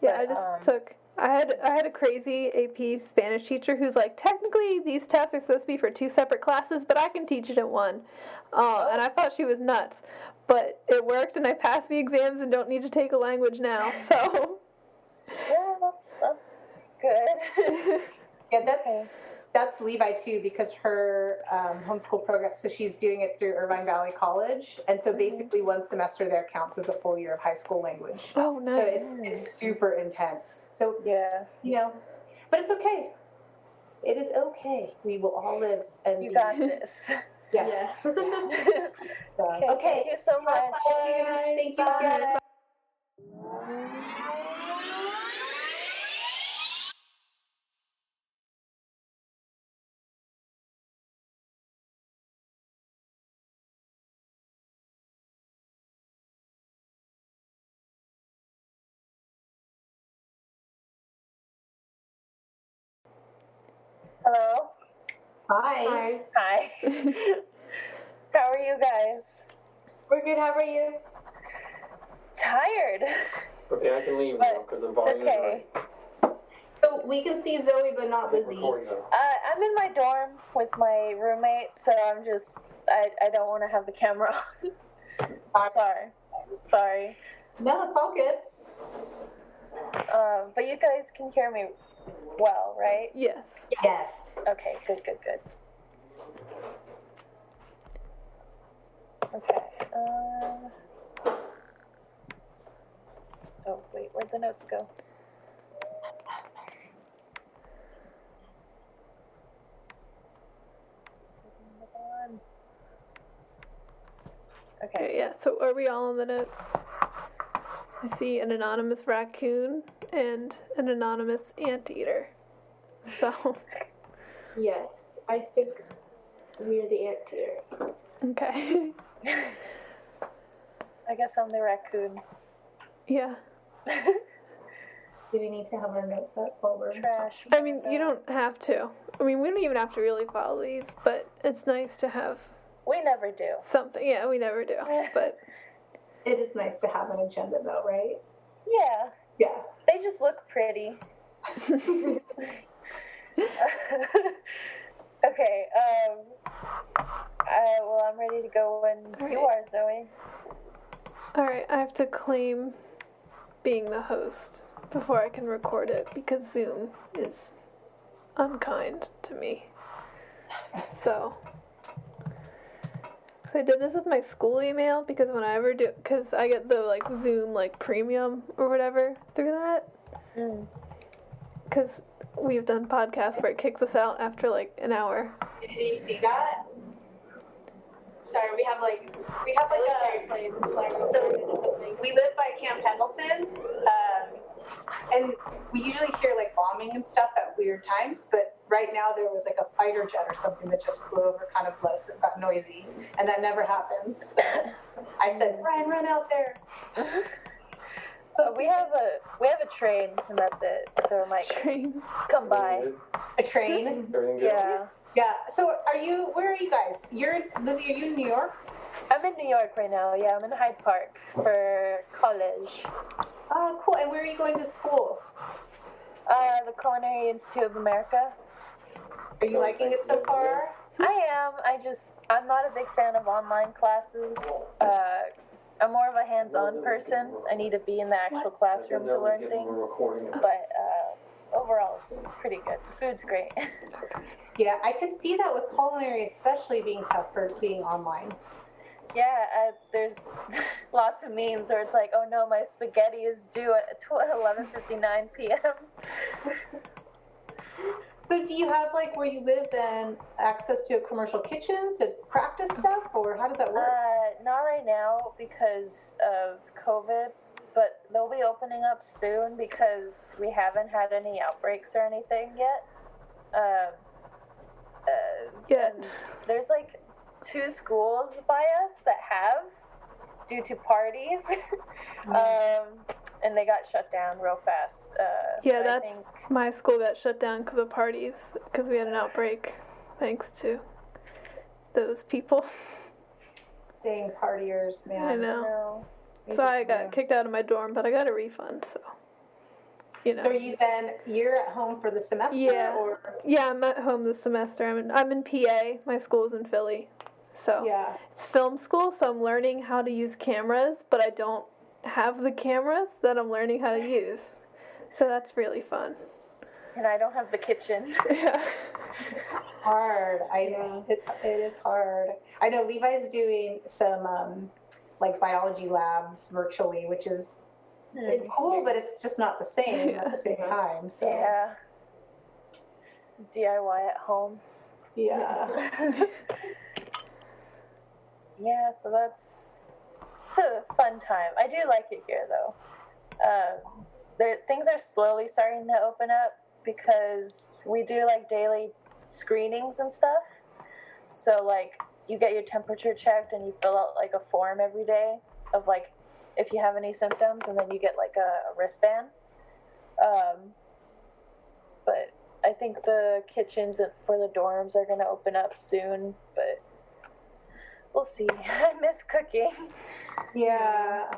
Yeah, But, I just took. I had a crazy AP Spanish teacher who's like, technically these tests are supposed to be for 2 separate classes, but I can teach it in one. And I thought she was nuts, but it worked, and I passed the exams and don't need to take a language now. So yeah, that's good. Yeah, that's Levi too, because her homeschool program, so she's doing it through Irvine Valley College, and so basically one semester there counts as a full year of high school language. Oh, nice. So it's super intense. So Yeah. But it's okay. It is okay. We will all live and You got this. Yeah. So, Okay. Thank you so much. Thank you again. Hello. Hi. Hi. How are you guys? We're good. How are you? Tired. Okay, I can leave now because the volume is Okay. right. So we can see Zoe, but not Lizzy. Recording's on. I'm in my dorm with my roommate, so I'm just I don't want to have the camera on. Sorry. No, it's all good. But you guys can hear me well, right? yes. Yes. Okay, good. Okay. Oh, wait, where'd the notes go? Okay. Yeah, so are we all on the notes? I see an anonymous raccoon and an anonymous anteater. So, Yes, I think we're the anteater. okay. I guess I'm the raccoon. Yeah. Do we need to have our notes up while we're Trash. I mean, you don't have to. I mean, we don't even have to really follow these, but it's nice to have We never do. something. Yeah, we never do. But It is nice to have an agenda, though, right? Yeah. Yeah. They just look pretty. Okay, well, I'm ready to go when you are, Zoe. all right, I have to claim being the host before I can record it because Zoom is unkind to me. So I did this with my school email because whenever because I get the like Zoom like premium or whatever through that. Because we've done podcasts where it kicks us out after like an hour. Do you see that? Sorry, we have like military planes flying over or something. We live by Camp Pendleton, and we usually hear like bombing and stuff at weird times, but right now there was like a fighter jet or something that just flew over kind of close and got noisy, and that never happens. So I said, Ryan, run out there. We have a train, and that's it. So I'm like, Train. come by. A train? Everything good? Yeah. Yeah. So where are you guys? Lizzy, are you in New York? I'm in New York right now. Yeah, I'm in Hyde Park for college. Oh, cool. And where are you going to school? The Culinary Institute of America. Are you liking it so far? I am. I'm not a big fan of online classes. I'm more of a hands-on person. I need to be in the actual classroom to learn things. But overall, it's pretty good. Food's great. Yeah, I could see that with culinary, especially being tough for being online. Yeah, there's lots of memes where it's like, oh no, my spaghetti is due at 11:59 p.m. So do you have, like, where you live then access to a commercial kitchen to practice stuff, or how does that work? Not right now because of COVID, but they'll be opening up soon because we haven't had any outbreaks or anything yet. And there's like 2 schools by us that have, due to parties, and they got shut down real fast. My school got shut down because of parties, because we had an outbreak, thanks to those people. Dang partiers, man. I know. So I got kicked out of my dorm, but I got a refund, so. You know. So you're at home for the semester? Yeah. Or? Yeah, I'm at home this semester. I'm in PA. My school's in Philly. So yeah. It's film school, so I'm learning how to use cameras, but I don't have the cameras that I'm learning how to use. So that's really fun. And I don't have the kitchen. Yeah. Hard. It is hard. I know Levi's doing some like biology labs virtually, which is it's cool, but it's just not the same at the same time. So yeah. DIY at home. Yeah. Yeah, so it's a fun time. I do like it here though. Things are slowly starting to open up because we do like daily screenings and stuff. So like you get your temperature checked and you fill out like a form every day of like if you have any symptoms, and then you get like a wristband. But I think the kitchens for the dorms are going to open up soon, but we'll see. I miss cooking. Yeah,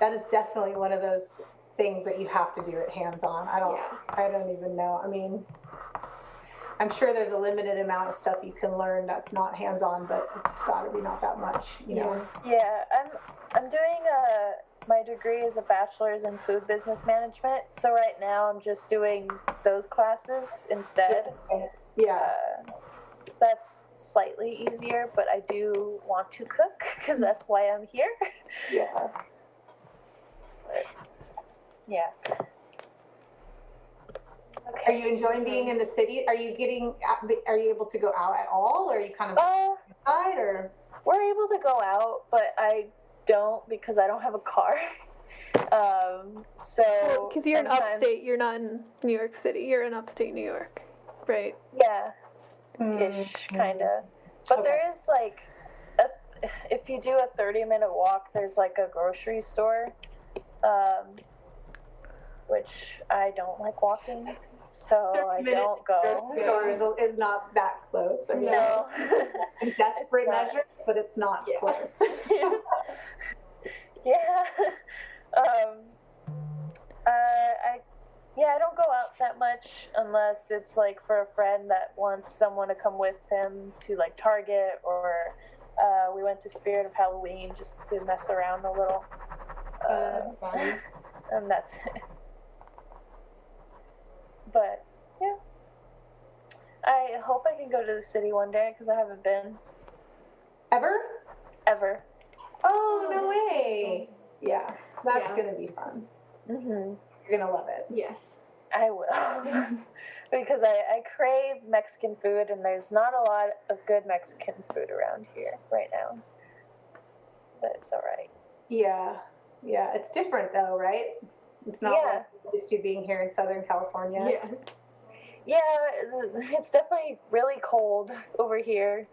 that is definitely one of those things that you have to do it hands-on. I don't even know. I mean, I'm sure there's a limited amount of stuff you can learn that's not hands-on, but it's got to be not that much, you know? Yeah, I'm doing my degree is a bachelor's in food business management, so right now I'm just doing those classes instead. Yeah. That's slightly easier, but I do want to cook because that's why I'm here. Yeah. But, yeah. Okay. Are you enjoying being in the city? Are you able to go out at all, or are you kind of inside, or? We're able to go out, but I don't because I don't have a car. So because you're in upstate, you're not in New York City. You're in upstate New York, right? Yeah, ish, kind of. But there is like, if you do a 30-minute walk, there's like a grocery store, which I don't like walking, so I don't go. Store is not that close. I mean, no. Desperate measures, but it's not close. Yeah. I don't go out that much unless it's like for a friend that wants someone to come with him to like Target, or we went to Spirit of Halloween just to mess around a little. That's funny. And that's it. But yeah, I hope I can go to the city one day because I haven't been. Ever. Oh, no way. Yeah, that's going to be fun. Mm-hmm. You're going to love it. Yes. I will. because I crave Mexican food, and there's not a lot of good Mexican food around here right now. But it's all right. Yeah. Yeah. It's different though, right? It's not like we're used to being here in Southern California. Yeah. Yeah, it's definitely really cold over here.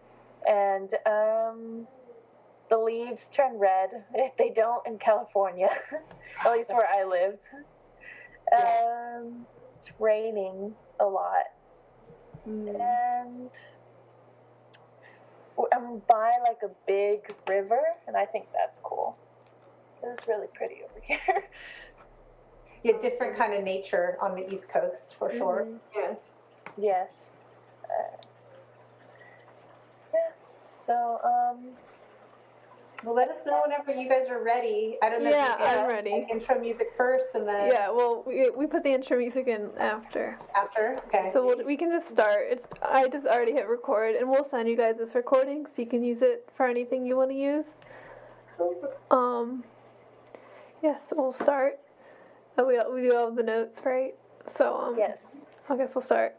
And the leaves turn red. They don't in California, at least where I lived. It's raining a lot. And I'm by like a big river, and I think that's cool. It's really pretty over here. Yeah, different kind of nature on the East Coast for sure. Yeah. Yes. Yeah. So, well, let us know whenever you guys are ready. I don't know. Yeah, if you I'm ready. Like, intro music first, and then Yeah, well, we put the intro music in after. after. Okay. So we can just start. I just already hit record, and we'll send you guys this recording so you can use it for anything you want to use. Yeah, so we'll start. We do all the notes, right? So yes. I guess we'll start.